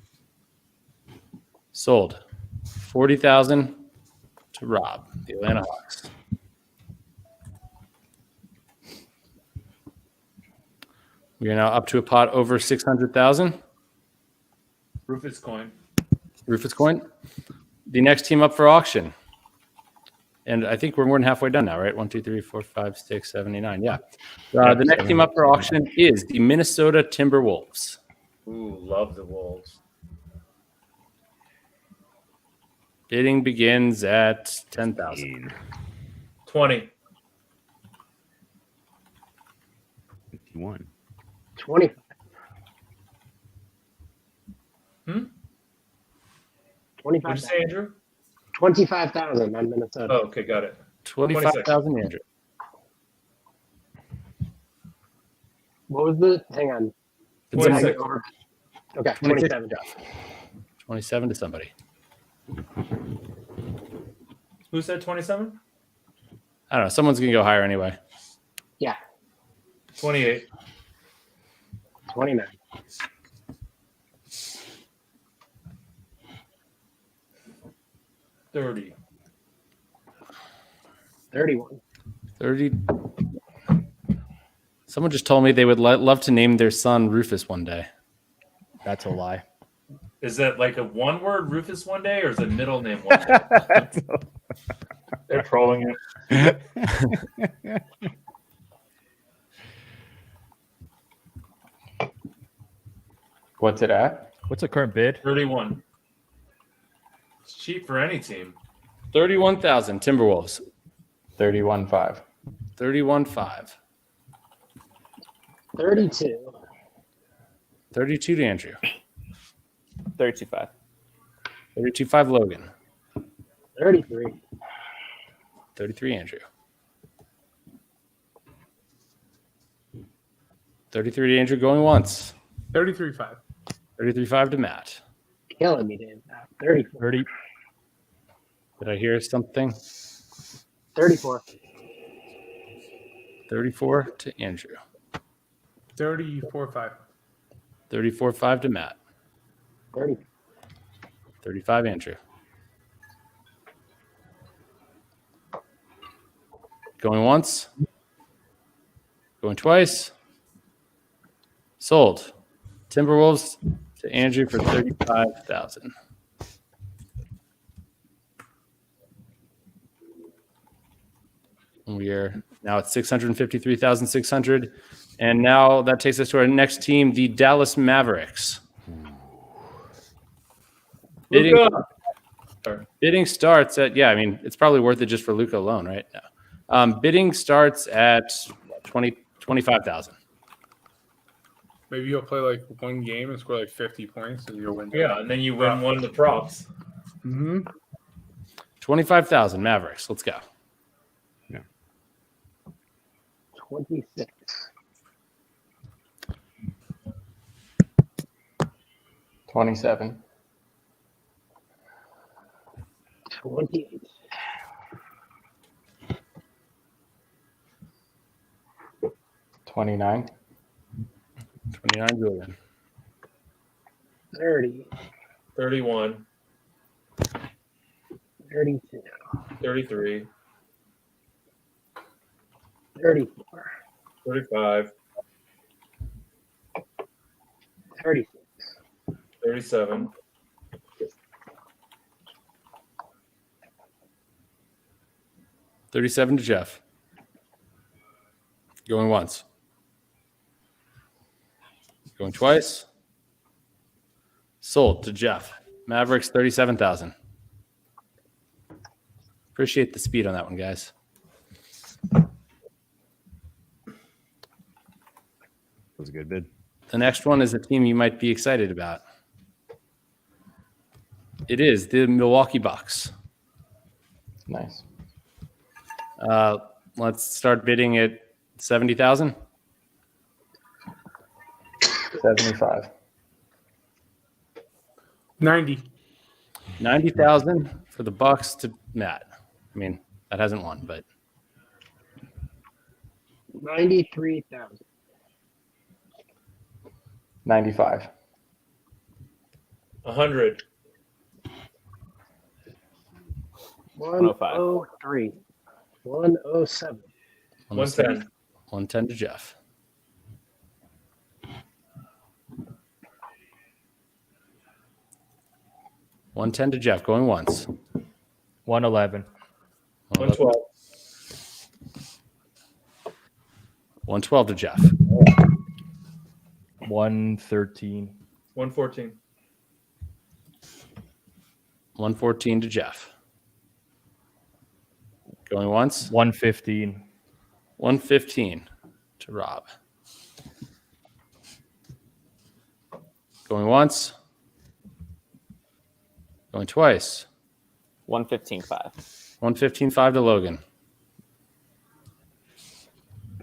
Speaker 2: Sold. 40,000 to Rob, the Atlanta Hawks. We are now up to a pot over 600,000.
Speaker 3: Rufus coin.
Speaker 2: Rufus coin. The next team up for auction. And I think we're more than halfway done now, right? 1, 2, 3, 4, 5, 6, 7, 8, 9. Yeah. The next team up for auction is the Minnesota Timberwolves.
Speaker 3: Ooh, love the Wolves.
Speaker 2: Bidding begins at 10,000.
Speaker 3: 20.
Speaker 1: 51.
Speaker 6: 20.
Speaker 3: Hmm?
Speaker 6: 25.
Speaker 3: What'd you say, Andrew?
Speaker 6: 25,000 on Minnesota.
Speaker 3: Oh, okay, got it.
Speaker 2: 25,000, Andrew.
Speaker 6: What was the? Hang on.
Speaker 2: It's
Speaker 3: 26.
Speaker 6: Okay,
Speaker 2: 26.
Speaker 6: 27.
Speaker 2: 27 to somebody.
Speaker 3: Who said 27?
Speaker 2: I don't know. Someone's going to go higher anyway.
Speaker 6: Yeah,
Speaker 3: 28.
Speaker 6: 29.
Speaker 3: 30.
Speaker 6: 31.
Speaker 2: 30. Someone just told me they would love to name their son Rufus one day.
Speaker 9: That's a lie.
Speaker 3: Is that like a one word Rufus one day, or is it middle name one day?
Speaker 7: They're trolling you.
Speaker 8: What's it at?
Speaker 9: What's the current bid?
Speaker 3: 31. It's cheap for any team.
Speaker 2: 31,000 Timberwolves.
Speaker 8: 31.5.
Speaker 2: 31.5.
Speaker 6: 32.
Speaker 2: 32 to Andrew.
Speaker 5: 32-5.
Speaker 2: 32.5 Logan.
Speaker 6: 33.
Speaker 2: 33 Andrew. 33 to Andrew going once.
Speaker 4: 33.5.
Speaker 2: 33.5 to Matt.
Speaker 6: Killing me, Dave. 34.
Speaker 9: 30.
Speaker 2: Did I hear something?
Speaker 6: 34.
Speaker 2: 34 to Andrew.
Speaker 4: 34.5.
Speaker 2: 34.5 to Matt.
Speaker 6: 30.
Speaker 2: 35 Andrew. Going once. Going twice. Sold. Timberwolves to Andrew for 35,000. We are now at 653,600. And now that takes us to our next team, the Dallas Mavericks. Bidding starts at, I mean, it's probably worth it just for Luka alone, right? No. Bidding starts at 25,000.
Speaker 4: Maybe you'll play like one game and score like 50 points and you'll win.
Speaker 3: Yeah, and then you win one of the props.
Speaker 4: Mm-hmm.
Speaker 2: 25,000 Mavericks. Let's go.
Speaker 6: 26.
Speaker 8: 27.
Speaker 6: 28.
Speaker 8: 29.
Speaker 2: 29 Julian.
Speaker 6: 30.
Speaker 3: 31.
Speaker 6: 32.
Speaker 3: 33.
Speaker 6: 34.
Speaker 3: 35.
Speaker 6: 36.
Speaker 3: 37.
Speaker 2: 37 to Jeff. Going once. Going twice. Sold to Jeff. Mavericks 37,000. Appreciate the speed on that one, guys.
Speaker 1: That was a good bid.
Speaker 2: The next one is a team you might be excited about. It is the Milwaukee Bucks.
Speaker 5: Nice.
Speaker 2: Let's start bidding at 70,000.
Speaker 5: 75.
Speaker 4: 90.
Speaker 2: 90,000 for the Bucks to Matt. I mean, that hasn't won, but
Speaker 6: 93,000.
Speaker 5: 95.
Speaker 3: 100.
Speaker 6: 103. 107.
Speaker 3: 110.
Speaker 2: 110 to Jeff. 110 to Jeff. Going once.
Speaker 9: 111.
Speaker 3: 112.
Speaker 2: 112 to Jeff.
Speaker 9: 113.
Speaker 3: 114.
Speaker 2: 114 to Jeff. Going once.
Speaker 9: 115.
Speaker 2: 115 to Rob. Going once. Going twice.
Speaker 5: 115.5.
Speaker 2: 115.5 to Logan.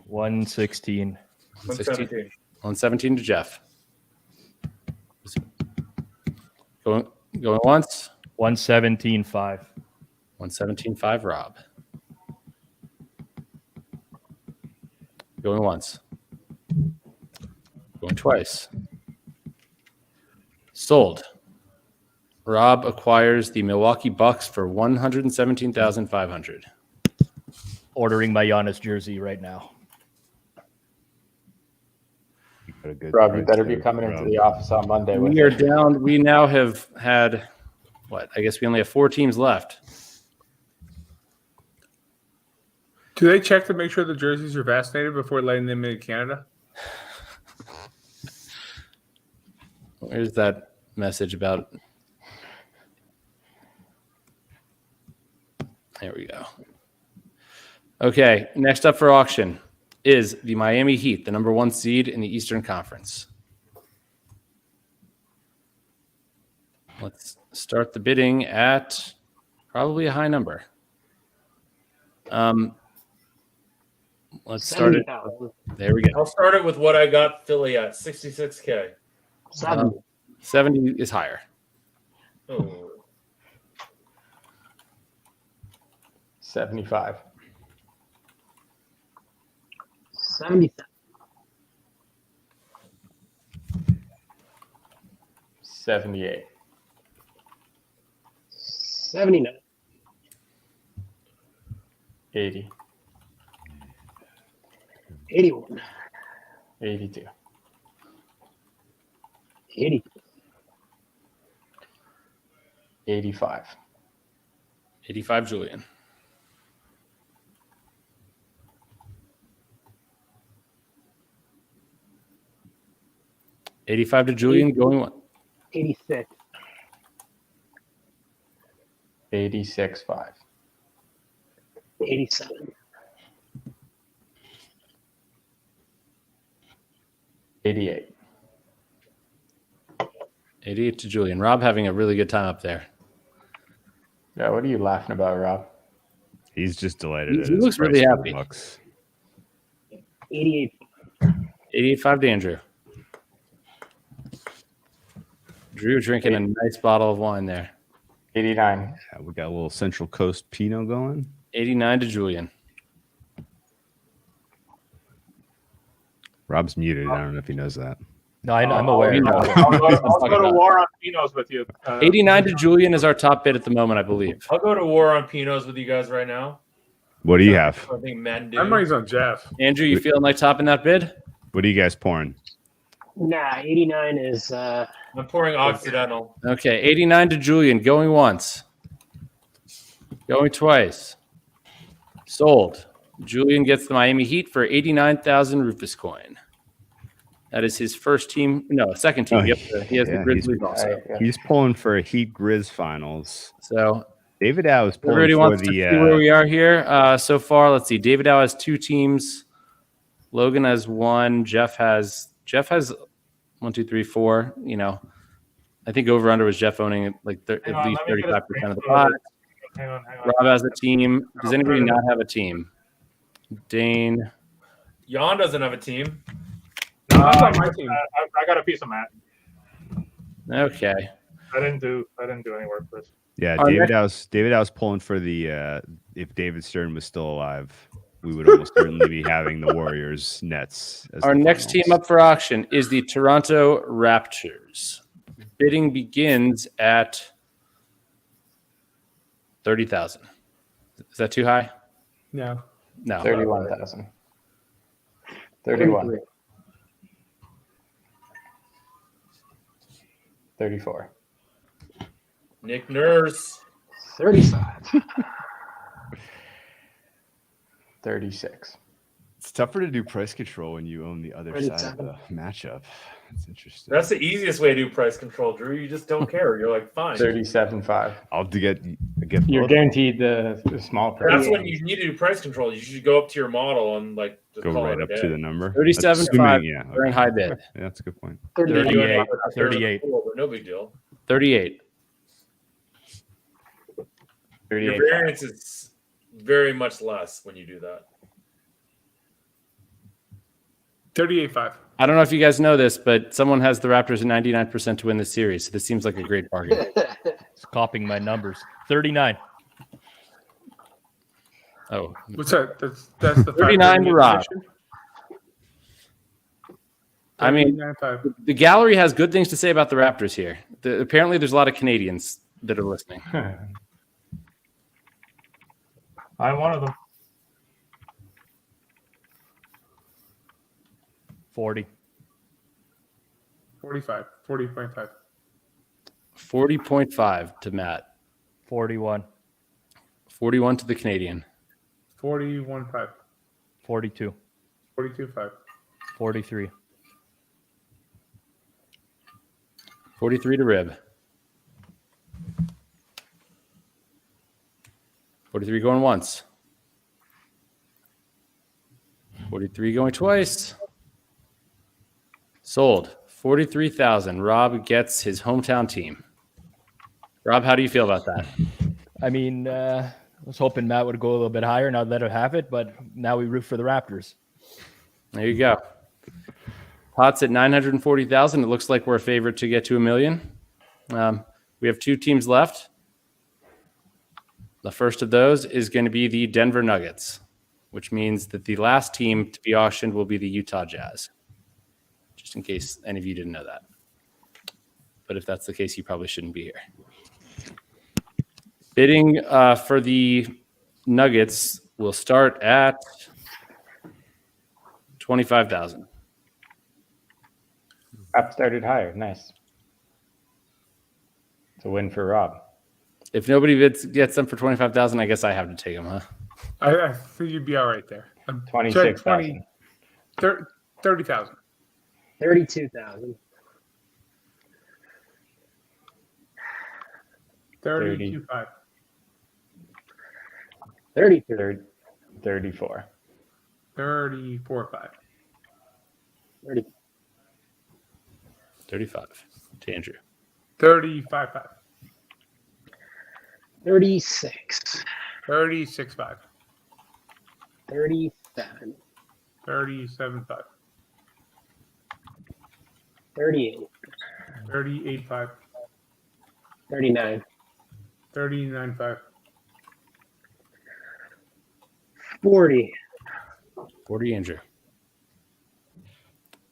Speaker 9: 116.
Speaker 3: 117.
Speaker 2: 117 to Jeff. Going once.
Speaker 9: 117.5.
Speaker 2: 117.5 Rob. Going once. Going twice. Sold. Rob acquires the Milwaukee Bucks for 117,500.
Speaker 9: Ordering my Giannis jersey right now.
Speaker 1: You got a good
Speaker 5: Rob, you
Speaker 1: price
Speaker 5: better be
Speaker 1: there,
Speaker 5: coming into
Speaker 1: Rob.
Speaker 5: the office on Monday with
Speaker 2: We are
Speaker 5: it.
Speaker 2: down. We now have had, what? I guess we only have 4 teams left.
Speaker 4: Do they check to make sure the jerseys are vaccinated before letting them into Canada?
Speaker 2: Where's that message about? There we go. Okay, next up for auction is the Miami Heat, the number 1 seed in the Eastern Conference. Let's start the bidding at probably a high number. Let's start it.
Speaker 6: 70,000.
Speaker 2: There we go.
Speaker 3: I'll start it with what I got Philly at 66K.
Speaker 6: 70.
Speaker 2: 70 is higher.
Speaker 3: Oh.
Speaker 5: 75.
Speaker 6: 77.
Speaker 5: 78.
Speaker 6: 79.
Speaker 5: 80.
Speaker 6: 81.
Speaker 5: 82.
Speaker 6: 80.
Speaker 5: 85.
Speaker 2: 85 Julian. 85 to Julian, going one.
Speaker 6: 86.
Speaker 5: 86.5.
Speaker 6: 87.
Speaker 5: 88.
Speaker 2: 88 to Julian. Rob having a really good time up there.
Speaker 5: Yeah, what are you laughing about, Rob?
Speaker 1: He's just delighted.
Speaker 2: He
Speaker 1: at his
Speaker 2: looks really
Speaker 1: price for the
Speaker 2: happy.
Speaker 1: Bucks.
Speaker 6: 88.
Speaker 2: 88.5 to Andrew. Drew drinking a nice bottle of wine there.
Speaker 5: 89.
Speaker 1: Yeah, we got a little Central Coast Pinot going.
Speaker 2: 89 to Julian.
Speaker 1: Rob's muted. I don't know if he knows that.
Speaker 9: No, I'm aware.
Speaker 2: you know.
Speaker 7: I'll go to war on Pinos with you.
Speaker 2: 89 to Julian is our top bid at the moment, I believe.
Speaker 3: I'll go to war on Pinos with you guys right now.
Speaker 1: What do you have?
Speaker 3: I think men do.
Speaker 4: My money's on Jeff.
Speaker 2: Andrew, you feeling like topping that bid?
Speaker 1: What are you guys pouring?
Speaker 6: Nah, 89 is
Speaker 3: I'm pouring Occidental.
Speaker 2: Okay, 89 to Julian, going once. Going twice. Sold. Julian gets the Miami Heat for 89,000 Rufus coin. That is his first team. No, second team.
Speaker 1: Oh,
Speaker 2: Yep. He has the
Speaker 1: yeah,
Speaker 2: Grizzlies also.
Speaker 1: He's pulling for a Heat Grizz finals.
Speaker 2: So
Speaker 1: David Dow is pulling
Speaker 2: everybody
Speaker 1: for
Speaker 2: wants to
Speaker 1: the.
Speaker 2: see where we are here so far. Let's see. David Dow has 2 teams. Logan has 1. Jeff has 1, 2, 3, 4. You know, I think over under was Jeff owning like at least 35% of the pot.
Speaker 7: Hang on.
Speaker 2: Rob has a team. Does anybody not have a team? Dane.
Speaker 3: Jan doesn't have a team.
Speaker 7: I got a piece of Matt.
Speaker 2: Okay.
Speaker 7: I didn't do any work for this.
Speaker 1: Yeah,
Speaker 2: Our
Speaker 1: David Dow's pulling for the. If David Stern was still alive, we would almost certainly be having the Warriors Nets. As
Speaker 2: Our
Speaker 1: the
Speaker 2: next
Speaker 1: finals.
Speaker 2: team up for auction is the Toronto Raptors. Bidding begins at 30,000. Is that too high?
Speaker 4: No.
Speaker 2: No.
Speaker 5: 31,000. 31. 34.
Speaker 3: Nick Nurse.
Speaker 6: 35.
Speaker 5: 36.
Speaker 1: It's tougher to do price control when you own the other side of
Speaker 6: 37.
Speaker 1: the matchup. That's interesting.
Speaker 3: That's the easiest way to do price control, Drew. You just don't care. You're like, fine.
Speaker 5: 37.5.
Speaker 1: I'll get
Speaker 8: You're
Speaker 1: both.
Speaker 8: guaranteed the small price.
Speaker 3: That's when you need to do price control. You should go up to your model and like just
Speaker 1: Go
Speaker 3: call
Speaker 1: right
Speaker 3: it a
Speaker 1: up
Speaker 3: day.
Speaker 1: to the number.
Speaker 2: 37.5.
Speaker 1: Yeah,
Speaker 2: Very high bid.
Speaker 1: yeah, that's a good point.
Speaker 6: 38.
Speaker 9: 38. 38.
Speaker 3: No big deal.
Speaker 2: 38.
Speaker 5: 38.
Speaker 3: Your variance is very much less when you do that.
Speaker 4: 38.5.
Speaker 2: I don't know if you guys know this, but someone has the Raptors at 99% to win this series. So this seems like a great bargain.
Speaker 9: It's copying my numbers. 39.
Speaker 2: Oh,
Speaker 4: What's that? That's the
Speaker 2: 39 to Rob. I mean,
Speaker 4: 39.5.
Speaker 2: the gallery has good things to say about the Raptors here. Apparently, there's a lot of Canadians that are listening.
Speaker 7: I'm one of them.
Speaker 9: 40.
Speaker 4: 45. 40.5.
Speaker 2: 40.5 to Matt.
Speaker 9: 41.
Speaker 2: 41 to the Canadian.
Speaker 4: 41.5.
Speaker 9: 42.
Speaker 4: 42.5.
Speaker 9: 43.
Speaker 2: 43 to Rib. 43 going once. 43 going twice. Sold. 43,000. Rob gets his hometown team. Rob, how do you feel about that?
Speaker 9: I mean, I was hoping Matt would go a little bit higher. Now let him have it, but now we root for the Raptors.
Speaker 2: There you go. Pot's at 940,000. It looks like we're a favorite to get to $1 million. We have 2 teams left. The first of those is going to be the Denver Nuggets, which means that the last team to be auctioned will be the Utah Jazz. Just in case any of you didn't know that. But if that's the case, you probably shouldn't be here. Bidding for the Nuggets will start at 25,000.
Speaker 5: Rob started higher. Nice. It's a win for Rob.
Speaker 2: If nobody gets them for 25,000, I guess I have to take them, huh?
Speaker 4: I think you'd be all right there.
Speaker 5: 26,000.
Speaker 4: 30,000.
Speaker 6: 32,000.
Speaker 4: 32.5.
Speaker 6: 33.
Speaker 5: 34.
Speaker 4: 34.5.
Speaker 6: 30.
Speaker 2: 35 to Andrew.
Speaker 4: 35.5.
Speaker 6: 36.
Speaker 4: 36.5.
Speaker 6: 37.
Speaker 4: 37.5.
Speaker 6: 38.
Speaker 4: 38.5.
Speaker 6: 39.
Speaker 4: 39.5.
Speaker 6: 40.
Speaker 2: 40 Andrew.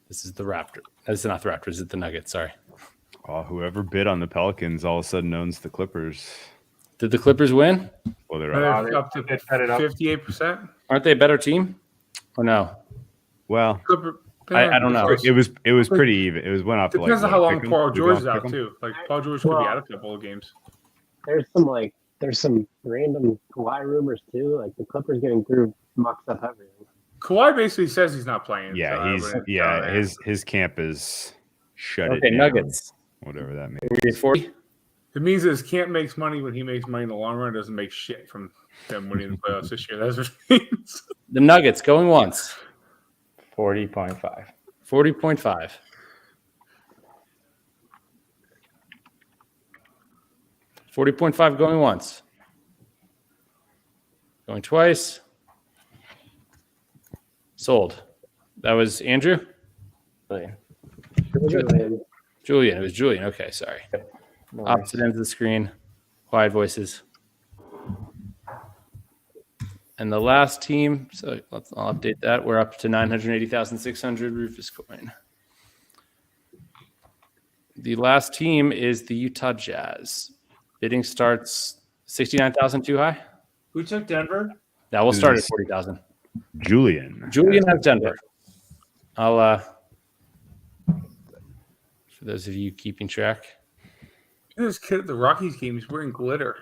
Speaker 2: This is the Raptor. This is not the Raptors, it's the Nuggets, sorry.
Speaker 1: Oh, whoever bid on the Pelicans all of a sudden owns the Clippers.
Speaker 2: Did the Clippers win?
Speaker 1: Well, they're
Speaker 4: They're
Speaker 1: up.
Speaker 4: up to
Speaker 7: They set it up.
Speaker 4: 58%.
Speaker 2: Aren't they a better team? Or no?
Speaker 1: Well,
Speaker 2: I don't know.
Speaker 1: it was pretty even. It was went off.
Speaker 4: Depends on how long Paul George is out
Speaker 1: too.
Speaker 4: too. Like Paul George could be out a couple of games.
Speaker 6: There's some like There's some random Kawhi rumors too. Like the Clippers getting through mucks up everything.
Speaker 4: Kawhi basically says he's not playing.
Speaker 1: Yeah,
Speaker 4: so I
Speaker 1: he's
Speaker 4: wouldn't
Speaker 1: yeah.
Speaker 4: count that.
Speaker 1: His camp is shut it
Speaker 2: Okay,
Speaker 1: down.
Speaker 2: Nuggets.
Speaker 1: Whatever that means.
Speaker 2: Are we at 40?
Speaker 4: It means that his camp makes money when he makes money in the long run. Doesn't make shit from them winning the playoffs this year. That's what it means.
Speaker 2: The Nuggets going once.
Speaker 8: 40.5.
Speaker 2: 40.5. $40.5 going once. Going twice. Sold. That was Andrew?
Speaker 8: Brilliant.
Speaker 2: Julian. It was Julian. Okay, sorry.
Speaker 8: No worries.
Speaker 2: Opposite ends of the screen. Quiet voices. And the last team, so I'll update that. We're up to 980,600 Rufus coin. The last team is the Utah Jazz. Bidding starts 69,000 too high.
Speaker 3: Who took Denver?
Speaker 2: Now we'll start at 40,000.
Speaker 1: Julian.
Speaker 2: Julian has Denver. I'll for those of you keeping track.
Speaker 4: This kid at the Rockies game is wearing glitter.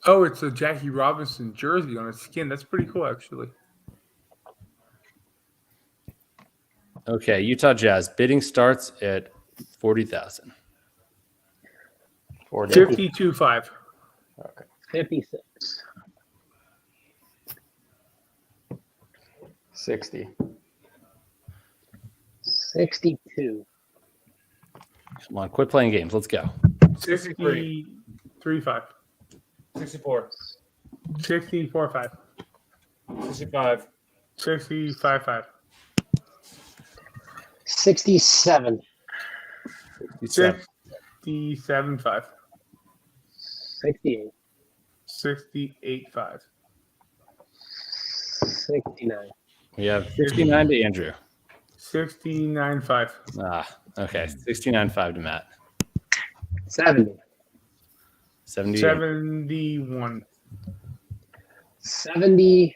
Speaker 4: Oh, it's a Jackie Robinson jersey on his skin. That's pretty cool, actually.
Speaker 2: Okay, Utah Jazz. Bidding starts at 40,000.
Speaker 8: 40.
Speaker 4: 52.5.
Speaker 8: Okay.
Speaker 6: 56.
Speaker 8: 60.
Speaker 6: 62.
Speaker 2: Come on, quit playing games. Let's go.
Speaker 4: 63.5.
Speaker 3: 64.
Speaker 4: 64.5.
Speaker 3: 65.
Speaker 4: 65.5.
Speaker 6: 67.
Speaker 4: 67.5.
Speaker 6: 68.
Speaker 4: 68.5.
Speaker 6: 69.
Speaker 2: We have 59 to Andrew.
Speaker 4: 69.5.
Speaker 2: Okay. 69.5 to Matt.
Speaker 6: 70.
Speaker 2: 70.
Speaker 4: 71.
Speaker 6: 71.5.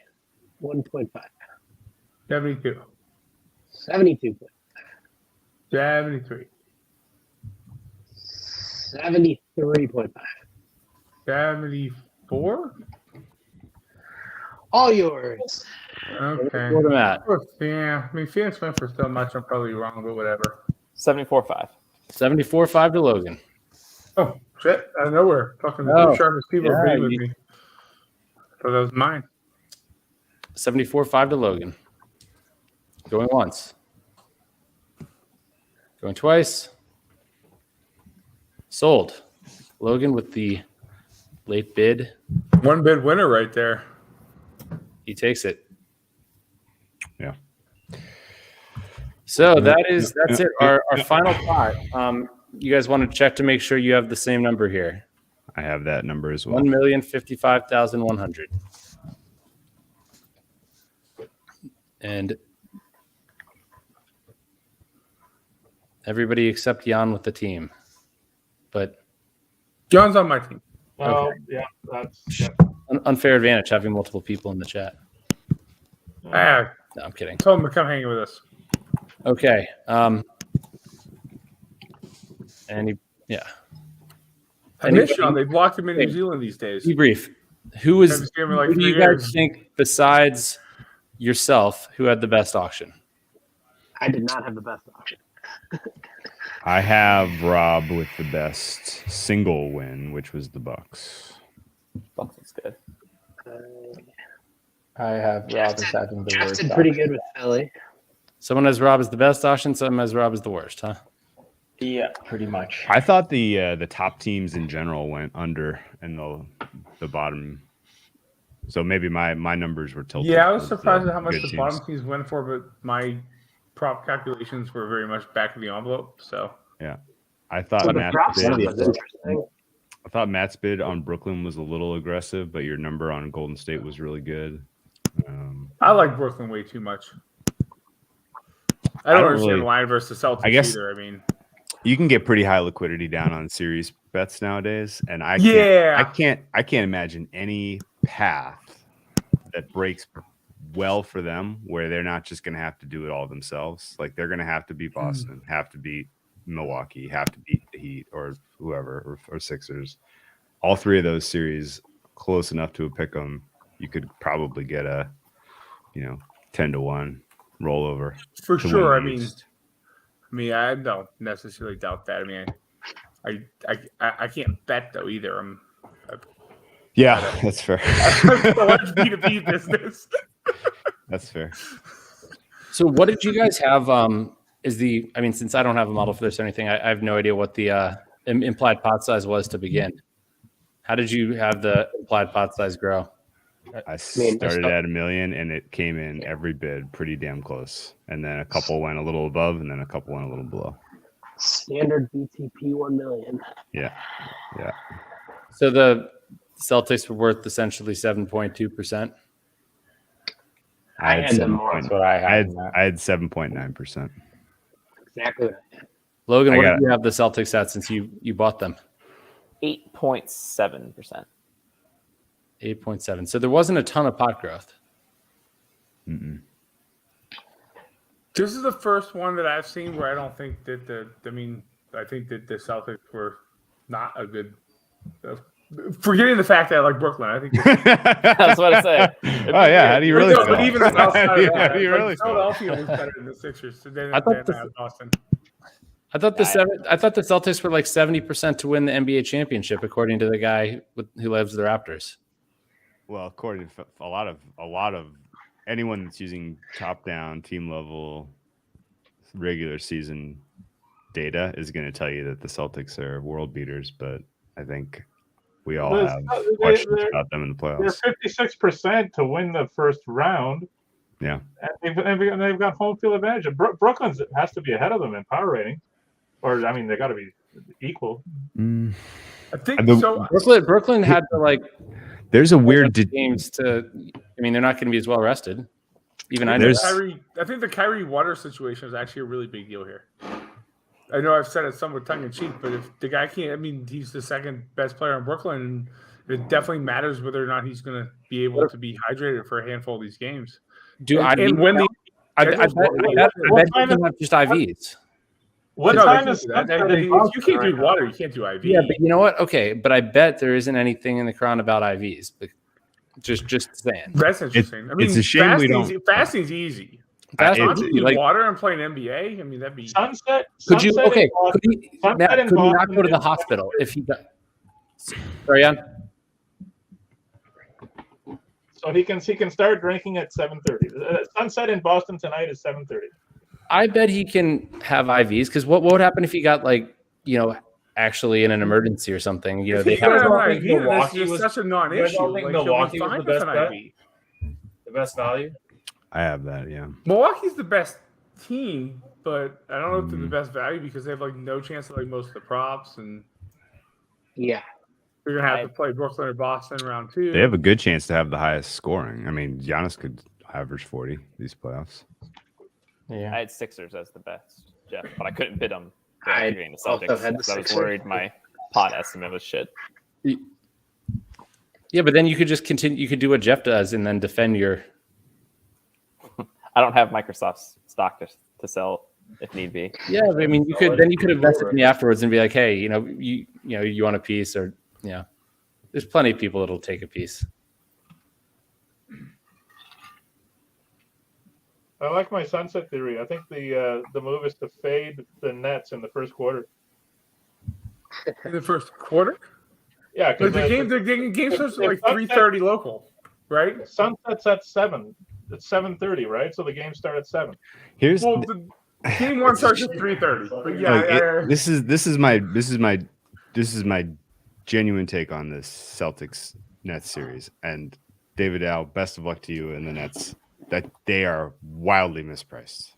Speaker 4: 72.
Speaker 6: 72.
Speaker 4: 73.
Speaker 6: 73.5.
Speaker 4: 74?
Speaker 6: All yours.
Speaker 4: Okay.
Speaker 2: What to Matt?
Speaker 4: Yeah, I mean, Phoenix went for so much, I'm probably wrong, but whatever.
Speaker 5: 74.5.
Speaker 2: 74.5 to Logan.
Speaker 4: Oh, shit. Out of nowhere. Fucking the
Speaker 2: Oh,
Speaker 4: two sharpest people
Speaker 2: yeah,
Speaker 4: agreed with
Speaker 2: you-
Speaker 4: me. So that was mine.
Speaker 2: 74.5 to Logan. Going once. Going twice. Sold. Logan with the late bid.
Speaker 4: One bid winner right there.
Speaker 2: He takes it.
Speaker 1: Yeah.
Speaker 2: So that's it. Our final pot. You guys want to check to make sure you have the same number here.
Speaker 1: I have that number as well.
Speaker 2: 1,055,100. And everybody except Jan with the team. But
Speaker 4: John's on my team.
Speaker 7: Well, yeah, that's yeah.
Speaker 2: unfair advantage having multiple people in the chat.
Speaker 4: Ah,
Speaker 2: No, I'm kidding.
Speaker 4: told him to come hang with us.
Speaker 2: Okay. And yeah.
Speaker 4: I miss Sean. They blocked him in New Zealand these days.
Speaker 2: Debrief. Who
Speaker 4: Haven't
Speaker 2: is?
Speaker 4: seen him in like
Speaker 2: Who do
Speaker 4: 3
Speaker 2: you guys
Speaker 4: years.
Speaker 2: think besides yourself who had the best auction?
Speaker 6: I did not have the best auction.
Speaker 1: I have Rob with the best single win, which was the Bucks.
Speaker 5: Bucks is good.
Speaker 8: I have Rob as having the
Speaker 6: Jeff
Speaker 8: worst.
Speaker 6: did pretty
Speaker 8: option.
Speaker 6: good with Philly.
Speaker 2: Someone has Rob as the best auction. Someone has Rob as the worst, huh?
Speaker 8: Yeah, pretty much.
Speaker 1: I thought the top teams in general went under, and the bottom. So maybe my numbers were tilted.
Speaker 4: Yeah, I was
Speaker 1: towards
Speaker 4: surprised
Speaker 1: the
Speaker 4: at how much
Speaker 1: good
Speaker 4: the
Speaker 1: teams.
Speaker 4: bottom teams went for, but my prop calculations were very much back of the envelope. So
Speaker 1: I thought
Speaker 6: So the
Speaker 1: Matt's
Speaker 6: prop stuff
Speaker 1: bid,
Speaker 6: was interesting.
Speaker 1: I thought Matt's bid on Brooklyn was a little aggressive, but your number on Golden State was really good.
Speaker 4: I like Brooklyn way too much. I don't understand
Speaker 1: really-
Speaker 4: the line versus the Celtics
Speaker 1: I guess-
Speaker 4: either. I mean,
Speaker 1: You can get pretty high liquidity down on series bets nowadays, and I
Speaker 4: Yeah.
Speaker 1: can't imagine any path that breaks well for them where they're not just going to have to do it all themselves. Like they're going to have to beat Boston, have to beat Milwaukee, have to beat the Heat or whoever or Sixers. all three of those series close enough to a pick 'em, you could probably get a 10-1 rollover
Speaker 4: For
Speaker 1: to
Speaker 4: sure.
Speaker 1: win the East.
Speaker 4: I don't necessarily doubt that. I can't bet though either.
Speaker 1: Yeah, that's fair.
Speaker 4: So much B2B business.
Speaker 1: That's fair.
Speaker 2: So what did you guys have? Since I don't have a model for this or anything, I have no idea what the implied pot size was to begin. How did you have the implied pot size grow?
Speaker 1: I started at $1 million, and it came in every bid pretty damn close. And then a couple went a little above, and then a couple went a little below.
Speaker 6: Standard BTP 1 million.
Speaker 1: Yeah.
Speaker 2: So the Celtics were worth essentially 7.2%.
Speaker 6: I had them more. That's what I had.
Speaker 1: I had 7.9%.
Speaker 6: Exactly.
Speaker 2: Logan, what did you have the Celtics at since you bought them?
Speaker 5: 8.7%.
Speaker 2: 8.7. So there wasn't a ton of pot growth.
Speaker 1: Mm-mm.
Speaker 4: This is the first one that I've seen where I don't think that I think that the Celtics were not a good. Forgetting the fact that I like Brooklyn, I think.
Speaker 5: That's what I say.
Speaker 1: Oh yeah, how do you really feel?
Speaker 4: But even outside of that,
Speaker 1: how do you really feel?
Speaker 4: Philadelphia was better than the Sixers than Boston.
Speaker 2: I thought the Celtics were like 70% to win the NBA championship, according to the guy who lives the Raptors.
Speaker 1: Well, according to a lot of anyone that's using top-down team level regular season data is going to tell you that the Celtics are world beaters, but I think we all have questions about them in the playoffs.
Speaker 7: They're 56% to win the first round.
Speaker 1: Yeah,
Speaker 7: and they've got home field advantage. Brooklyn has to be ahead of them in power rating, or they got to be equal.
Speaker 4: I think so.
Speaker 2: Brooklyn had to
Speaker 1: There's a weird
Speaker 2: games to. They're not going to be as well rested. Even I
Speaker 4: know.
Speaker 2: I
Speaker 4: think the Kyrie Water situation is actually a really big deal here. I know I've said it somewhat tongue in cheek, but if the guy can't, he's the second best player in Brooklyn, and it definitely matters whether or not he's going to be able to be hydrated for a handful of these games.
Speaker 2: I bet not just IVs.
Speaker 7: What time is
Speaker 4: if you can't do water, you can't do IV.
Speaker 2: Yeah, but you know what? Okay, but I bet there isn't anything in the Quran about IVs. But just saying.
Speaker 4: That's interesting.
Speaker 1: It's a shame we don't.
Speaker 4: Fasting's easy. Water and playing NBA. That'd be
Speaker 2: sunset. Could you not go to the hospital if he does? Sorry, on.
Speaker 7: So he can start drinking at 7:30. Sunset in Boston tonight is 7:30.
Speaker 2: I bet he can have IVs because what would happen if he got actually in an emergency or something? They have
Speaker 3: Milwaukee was
Speaker 4: such a non-issue.
Speaker 3: I think Milwaukee was the best bet. The best value.
Speaker 1: I have that. Yeah,
Speaker 4: Milwaukee's the best team, but I don't know if they're the best value because they have no chance of most of the props, and
Speaker 6: yeah,
Speaker 4: you're gonna have to play Brooklyn or Boston round 2.
Speaker 1: they have a good chance to have the highest scoring. Giannis could average 40 these playoffs.
Speaker 5: Yeah, I had Sixers as the best, Jeff, but I couldn't bid them.
Speaker 6: I
Speaker 5: the Celtics. I was worried my pot estimate was shit.
Speaker 2: Yeah, but then you could just continue. You could do what Jeff does and then defend your.
Speaker 5: I don't have Microsoft stock to sell if need be.
Speaker 2: Yeah, but you could invest in me afterwards and be like, hey, you want a piece or there's plenty of people that'll take a piece.
Speaker 7: I like my sunset theory. I think the move is to fade the Nets in the first quarter.
Speaker 4: In the first quarter?
Speaker 7: Yeah, because
Speaker 4: the game starts at 3:30 local, right?
Speaker 7: Sunset's at 7. It's 7:30, right? So the game starts at 7.
Speaker 4: The game 1 starts at 3:30. But yeah,
Speaker 1: this is my genuine take on this Celtics Nets series. And David Al, best of luck to you and the Nets. That they are wildly mispriced.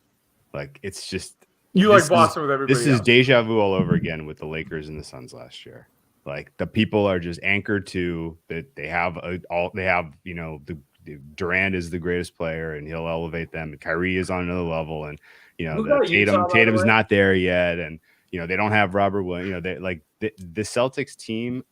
Speaker 1: It's just
Speaker 4: you like Boston with everybody.
Speaker 1: This is deja vu all over again with the Lakers and the Suns last year. The people are just anchored to that they have Durant is the greatest player and he'll elevate them. And Kyrie is on another level, and Tatum's not there yet, and they don't have Robert Williams. The Celtics team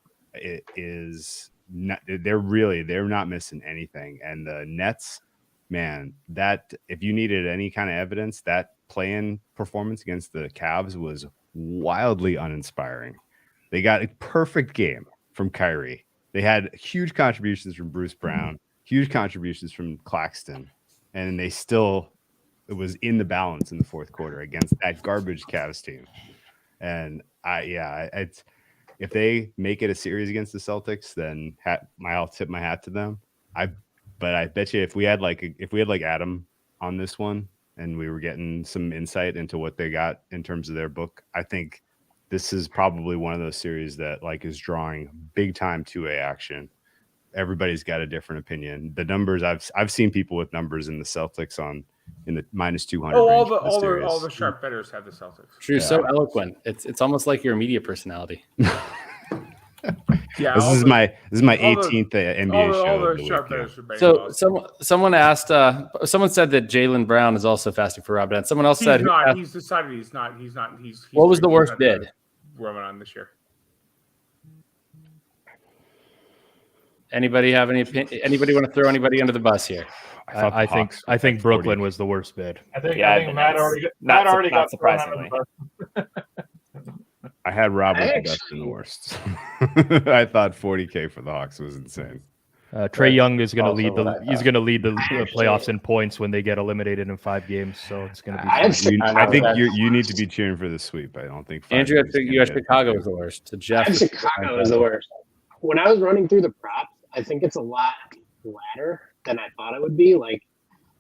Speaker 1: is not. They're not missing anything, and the Nets. Man, that if you needed any kind of evidence, that play-in performance against the Cavs was wildly uninspiring. They got a perfect game from Kyrie. They had huge contributions from Bruce Brown, huge contributions from Claxton, and they still it was in the balance in the fourth quarter against that garbage Cavs team. And it's if they make it a series against the Celtics, then I'll tip my hat to them. But I bet you if we had like Adam on this one and we were getting some insight into what they got in terms of their book, I think this is probably one of those series that like is drawing big time 2A action. Everybody's got a different opinion. The numbers I've seen people with numbers in the Celtics in the minus 200.
Speaker 4: Oh, all the sharp bettors have the Celtics.
Speaker 2: True, so eloquent. It's almost like your media personality.
Speaker 1: Yeah, this is my 18th NBA show.
Speaker 4: All the sharp bettors are
Speaker 2: so someone asked. Someone said that Jaylen Brown is also fasting for Ramadan. Someone else said
Speaker 4: he's decided he's not.
Speaker 2: What was the worst bid?
Speaker 4: Ramadan this year.
Speaker 2: Anybody have any opinion? Anybody want to throw anybody under the bus here?
Speaker 9: I think Brooklyn was the worst bid.
Speaker 7: I think Matt already got surprisingly.
Speaker 1: I had Rob with the best and the worst. I thought 40K for the Hawks was insane.
Speaker 9: Trae Young is going to lead the playoffs in points when they get eliminated in 5 games. So it's going to be.
Speaker 1: I think you need to be cheering for the sweep. I don't think.
Speaker 2: Andrew, I think you had Chicago was the worst. To Jeff,
Speaker 6: Chicago is the worst. When I was running through the props, I think it's a lot flatter than I thought it would be. Like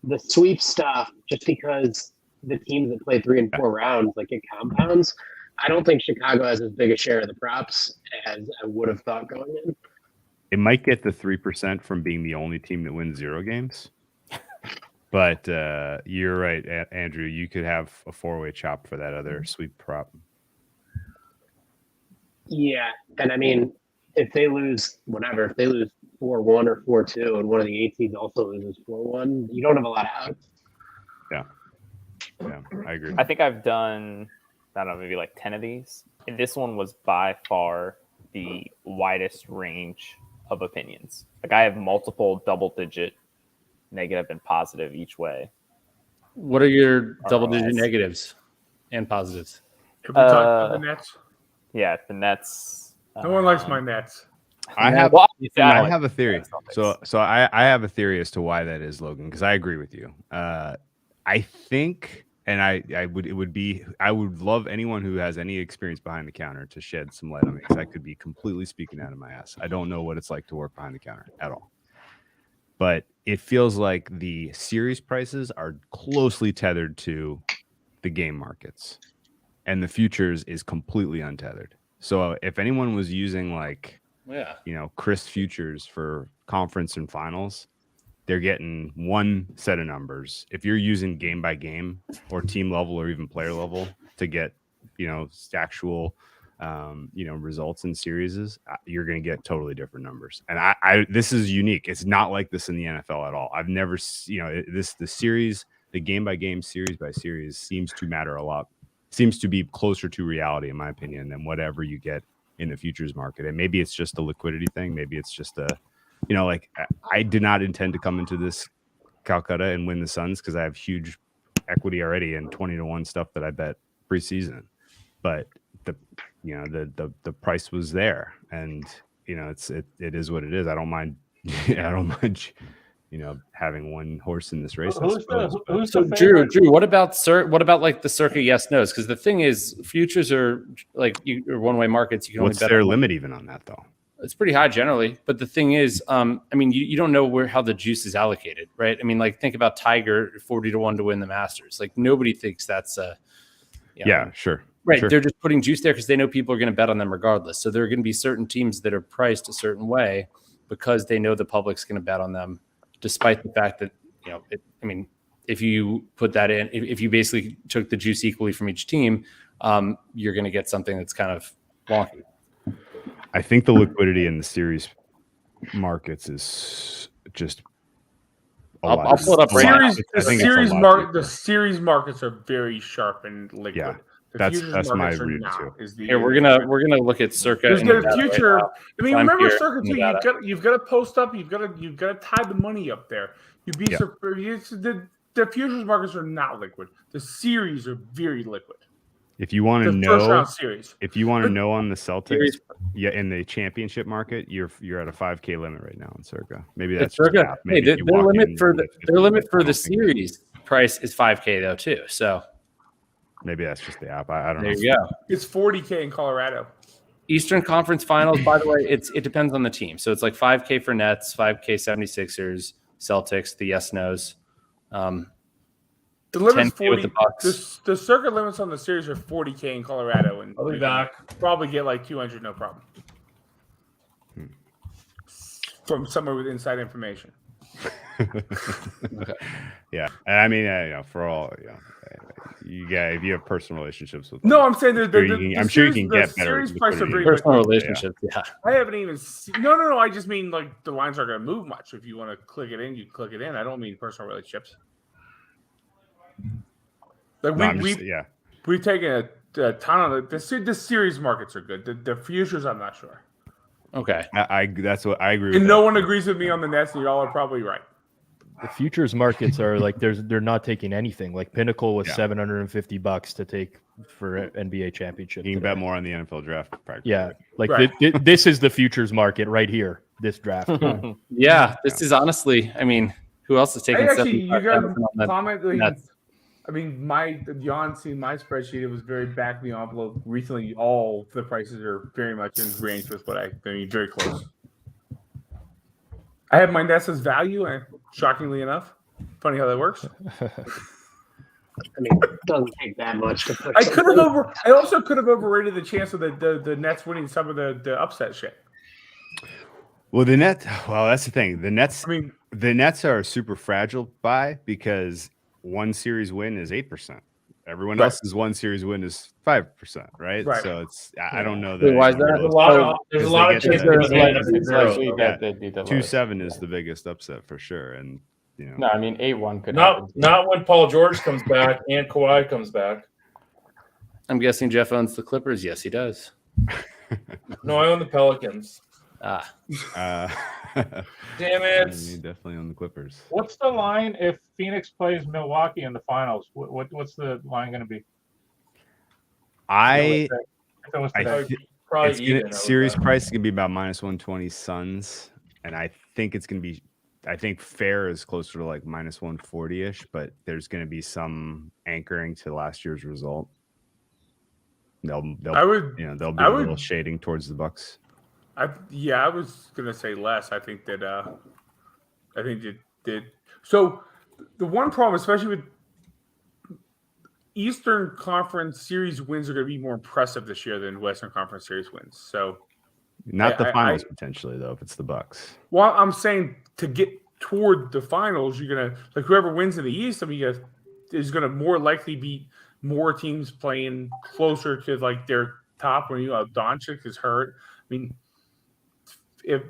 Speaker 6: the sweep stuff, just because the teams that play 3 and 4 rounds, like it compounds. I don't think Chicago has as big a share of the props as I would have thought going in.
Speaker 1: It might get the 3% from being the only team that wins 0 games. But you're right, Andrew. You could have a 4-way chop for that other sweep prop.
Speaker 6: Yeah. And I mean, if they lose 4-1 or 4-2 and one of the 8 seeds also loses 4-1, you don't have a lot of outs.
Speaker 1: Yeah, I agree.
Speaker 5: I think I've done, I don't know, maybe like 10 of these. And this one was by far the widest range of opinions. Like I have multiple double-digit negative and positive each way.
Speaker 2: What are your double-digit negatives and positives?
Speaker 4: Have we talked about the Nets?
Speaker 5: Yeah, the Nets.
Speaker 4: No one likes my Nets.
Speaker 1: I have a theory. So I have a theory as to why that is, Logan, because I agree with you. I think, and I would love anyone who has any experience behind the counter to shed some light on me, because I could be completely speaking out of my ass. I don't know what it's like to work behind the counter at all. But it feels like the series prices are closely tethered to the game markets, and the futures is completely untethered. So if anyone was using Chris futures for conference and finals, they're getting one set of numbers. If you're using game by game or team level or even player level to get, actual, results in series, you're going to get totally different numbers. And this is unique. It's not like this in the NFL at all. I've never, the game by game, series by series seems to matter a lot. Seems to be closer to reality, in my opinion, than whatever you get in the futures market. And maybe it's just a liquidity thing. Maybe it's just I did not intend to come into this Calcutta and win the Suns because I have huge equity already in 20-1 stuff that I bet preseason. But the price was there, and it is what it is. I don't mind. I don't mind. Having one horse in this race.
Speaker 2: So Drew, what about like the circuit yes nos? Because the thing is, futures are like one-way markets. You can
Speaker 1: What's
Speaker 2: only bet
Speaker 1: their limit even on that though?
Speaker 2: It's pretty high generally, but the thing is, you don't know how the juice is allocated, right? I mean, like think about Tiger 40-1 to win the Masters. Like nobody thinks that's
Speaker 1: yeah, sure.
Speaker 2: Right.
Speaker 1: Sure.
Speaker 2: They're just putting juice there because they know people are going to bet on them regardless. So there are going to be certain teams that are priced a certain way because they know the public's going to bet on them, despite the fact that, if you put that in, if you basically took the juice equally from each team, you're going to get something that's kind of wonky.
Speaker 1: I think the liquidity in the series markets is just
Speaker 2: I'll pull it up right now.
Speaker 4: The series markets are very sharp and liquid.
Speaker 1: Yeah, that's my read too.
Speaker 2: Here we're gonna look at Circa.
Speaker 4: The future. Right, remember Circa too. You've got to post up. You've got to tie the money up there. You'd be surprised. The futures markets are not liquid. The series are very liquid.
Speaker 1: If you want to
Speaker 4: The
Speaker 1: know,
Speaker 4: first round series.
Speaker 1: if you want to know on the Celtics, yeah, in the championship market, you're at a 5K limit right now in Circa. Maybe that's just
Speaker 2: Circa.
Speaker 1: maybe
Speaker 2: Hey, their limit for the series price is 5K though too. So
Speaker 1: maybe that's just the app. I don't know.
Speaker 2: There you go.
Speaker 4: It's 40K in Colorado.
Speaker 2: Eastern Conference Finals, by the way, it depends on the team. So it's like 5K for Nets, 5K 76ers, Celtics, the yes-nos.
Speaker 4: The limit's
Speaker 2: 10K with
Speaker 4: 40.
Speaker 2: the Bucks.
Speaker 4: The circuit limits on the series are 40K in Colorado, and
Speaker 3: I'll be back.
Speaker 4: probably get like 200, no problem. From somewhere with inside information.
Speaker 2: Okay.
Speaker 1: Yeah, and I mean, for all, if you have personal relationships with them,
Speaker 4: No, I'm saying that
Speaker 1: I'm sure you can get better
Speaker 4: series price are very
Speaker 2: Personal relationships, yeah.
Speaker 4: I haven't even seen, no. I just mean like the lines aren't going to move much. If you want to click it in, you click it in. I don't mean personal relationships. Like we've taken a ton of the series markets are good. The futures, I'm not sure.
Speaker 2: Okay,
Speaker 1: that's what I agree with.
Speaker 4: And no one agrees with me on the Nets, and y'all are probably right.
Speaker 9: The futures markets are like they're not taking anything. Like Pinnacle was $750 to take for NBA championship.
Speaker 1: You can bet more on the NFL draft.
Speaker 9: Yeah, like
Speaker 4: Right.
Speaker 9: this is the futures market right here. This draft.
Speaker 2: yeah, this is honestly. I mean, who else is taking?
Speaker 4: You guys
Speaker 2: 75,000 on that?
Speaker 4: comment.
Speaker 2: Nets?
Speaker 4: I mean, Jan seen my spreadsheet. It was very back of the envelope. Recently, all the prices are very much in range with what I mean, very close. I have my Nets as value, and shockingly enough, funny how that works.
Speaker 6: I mean, it doesn't take that much to put.
Speaker 4: I also could have overrated the chance of the Nets winning some of the upset shit.
Speaker 1: Well, that's the thing. The Nets are a super fragile buy because one series win is 8%. Everyone else's one series win is 5%, right? So it's I don't know that.
Speaker 2: Why is that?
Speaker 3: There's a lot of chances.
Speaker 1: 2-7 is the biggest upset for sure, and
Speaker 8: No, I mean 8-1 could happen.
Speaker 3: Not when Paul George comes back and Kawhi comes back.
Speaker 2: I'm guessing Jeff owns the Clippers. Yes, he does.
Speaker 3: No, I own the Pelicans. Damn it!
Speaker 1: You definitely own the Clippers.
Speaker 7: What's the line if Phoenix plays Milwaukee in the finals? What's the line going to be?
Speaker 1: Series price is going to be about -120 Suns, and I think it's going to be. I think fair is closer to like -140-ish, but there's going to be some anchoring to last year's result. There'll be a little shading towards the Bucks.
Speaker 4: I was gonna say less. I think that so the one problem, especially with Eastern Conference Series wins, are going to be more impressive this year than Western Conference Series wins. So
Speaker 1: not the finals potentially though, if it's the Bucks.
Speaker 4: Well, I'm saying to get toward the finals, you're gonna like whoever wins in the East. I mean, is going to more likely beat more teams playing closer to like their top when Doncic is hurt. I mean. If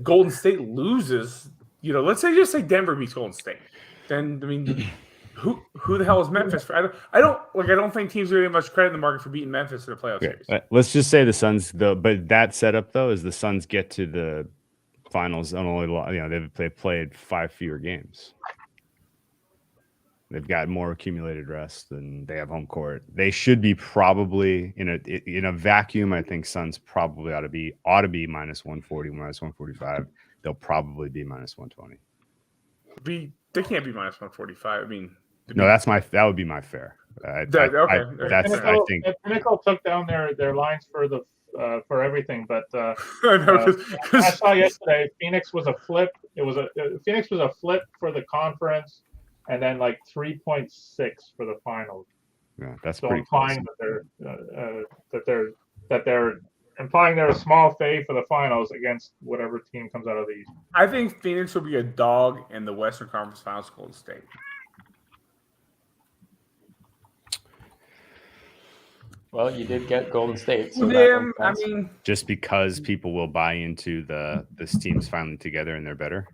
Speaker 4: Golden State loses, let's say Denver beats Golden State, then I mean, who the hell is Memphis for? I don't think teams are going to get much credit in the market for beating Memphis in the playoff series.
Speaker 1: Let's just say the Suns though, but that setup though is the Suns get to the finals and only they've played 5 fewer games. They've got more accumulated rest and they have home court. They should be probably in a vacuum. I think Suns probably ought to be -140, -145. They'll probably be -120.
Speaker 4: They can't be -145. I mean,
Speaker 1: no, that would be my fair. I think
Speaker 7: Pinnacle took down their lines for everything, but I saw yesterday Phoenix was a flip. Phoenix was a flip for the conference. And then like 3.6 for the finals.
Speaker 1: Yeah, that's
Speaker 7: so
Speaker 1: pretty
Speaker 7: implying
Speaker 1: close.
Speaker 7: that they're implying they're a small fave for the finals against whatever team comes out of the East.
Speaker 4: I think Phoenix will be a dog in the Western Conference Finals. Golden State.
Speaker 8: Well, you did get Golden State. So
Speaker 4: I mean,
Speaker 1: just because people will buy into this team's finally together and they're better.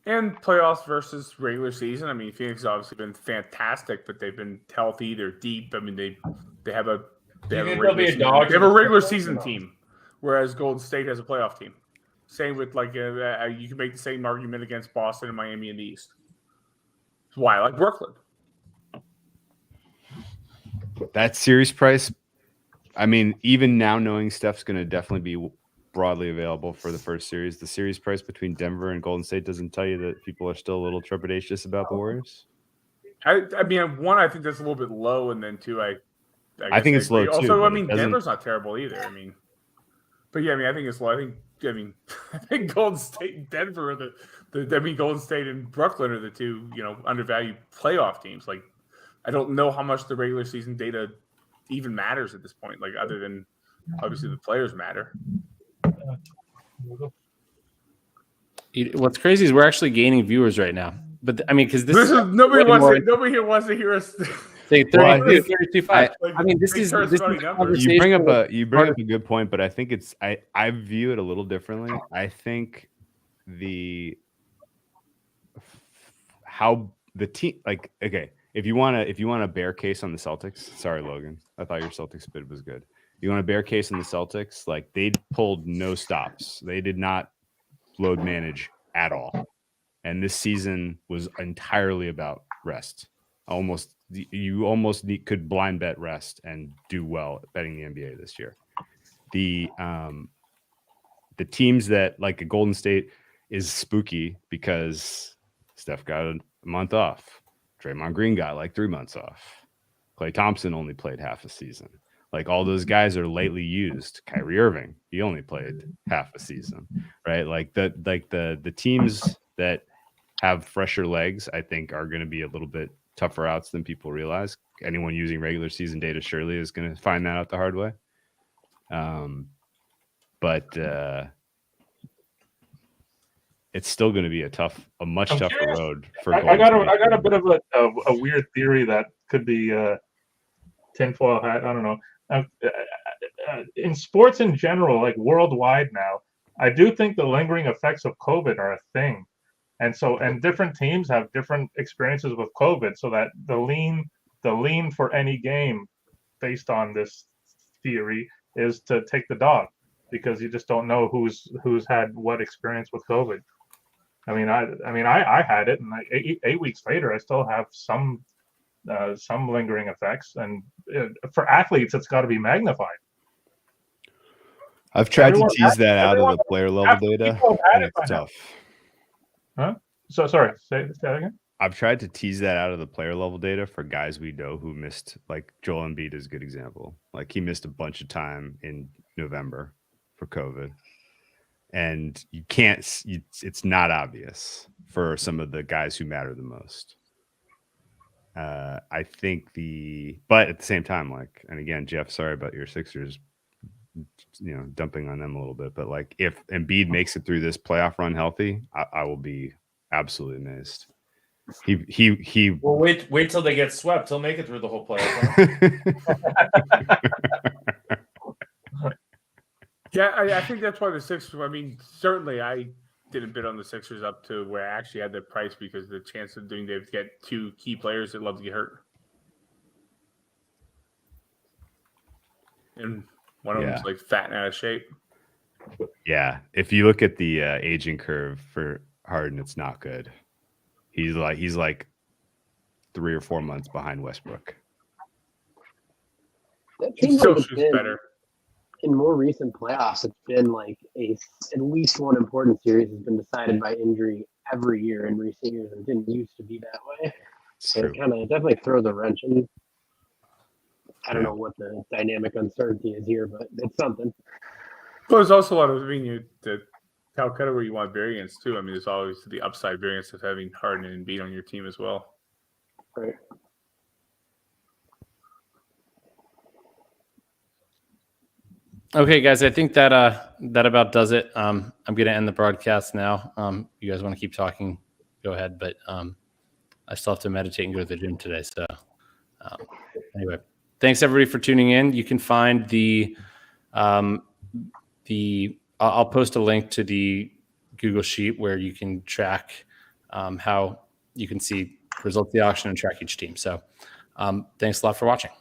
Speaker 4: And playoffs versus regular season. I mean, Phoenix has obviously been fantastic, but they've been healthy. They're deep. I mean, they have a regular season team, whereas Golden State has a playoff team. Same with you can make the same argument against Boston and Miami in the East. That's why I like Brooklyn.
Speaker 1: That series price, I mean, even now knowing Steph's going to definitely be broadly available for the first series, the series price between Denver and Golden State doesn't tell you that people are still a little trepidatious about the Warriors.
Speaker 4: I mean, one, I think that's a little bit low, and then two, I
Speaker 1: think it's low too.
Speaker 4: Also, I mean, Denver's not terrible either. I mean, but yeah, I mean, I think it's low. I think Golden State and Denver are Golden State and Brooklyn are the two, undervalued playoff teams. Like, I don't know how much the regular season data even matters at this point. Like, other than obviously the players matter.
Speaker 2: What's crazy is we're actually gaining viewers right now. But I mean, because
Speaker 4: nobody here wants to hear us
Speaker 2: say 32.5. I mean, this is
Speaker 1: you bring up a good point, but I think I view it a little differently. I think how the team, like, okay, if you want a bear case on the Celtics, sorry Logan, I thought your Celtics bid was good. You want a bear case on the Celtics, like, they pulled no stops. They did not load manage at all. And this season was entirely about rest. You almost could blind bet rest and do well at betting the NBA this year. The teams that, like a Golden State, is spooky because Steph got a month off. Draymond Green got like 3 months off. Klay Thompson only played half a season. Like, all those guys are lightly used. Kyrie Irving, he only played half a season, right? Like the teams that have fresher legs, I think, are going to be a little bit tougher outs than people realize. Anyone using regular season data surely is going to find that out the hard way. But it's still going to be a much tougher road for.
Speaker 7: I got a bit of a weird theory that could be tinfoil hat. I don't know. In sports in general, like worldwide now, I do think the lingering effects of COVID are a thing. And different teams have different experiences with COVID, so that the lean for any game based on this theory is to take the dog, because you just don't know who's had what experience with COVID. I had it, and 8 weeks later, I still have some lingering effects, and for athletes, it's got to be magnified.
Speaker 1: I've tried to tease that out of the player level data, and it's tough.
Speaker 7: Huh? So sorry, say that again.
Speaker 1: I've tried to tease that out of the player level data for guys we know who missed, like Joel Embiid is a good example. Like, he missed a bunch of time in November for COVID. And you can't, it's not obvious for some of the guys who matter the most. I think but at the same time, like, and again, Jeff, sorry about your Sixers, dumping on them a little bit, but like, if Embiid makes it through this playoff run healthy, I will be absolutely amazed. He
Speaker 3: well, wait till they get swept. He'll make it through the whole playoff run.
Speaker 4: Yeah, I think that's why the Sixers. I mean, certainly I didn't bid on the Sixers up to where I actually had the price, because the chance of doing Dave to get two key players that love to get hurt, and one of them's like fat and out of shape.
Speaker 1: Yeah, if you look at the aging curve for Harden, it's not good. He's like 3 or 4 months behind Westbrook.
Speaker 6: That seems like it's been better. In more recent playoffs, it's been like at least one important series has been decided by injury every year in recent years. It didn't used to be that way. So it kind of definitely throws a wrench in. I don't know what the dynamic uncertainty is here, but it's something.
Speaker 4: Well, there's also a lot of, the Calcutta where you want variance too. I mean, there's always the upside variance of having Harden and Embiid on your team as well.
Speaker 6: Right.
Speaker 2: Okay, guys, I think that about does it. I'm going to end the broadcast now. You guys want to keep talking, go ahead. But I still have to meditate and go to the gym today. So anyway, thanks everybody for tuning in. You can find I'll post a link to the Google Sheet where you can track how you can see results of the auction and track each team. So thanks a lot for watching.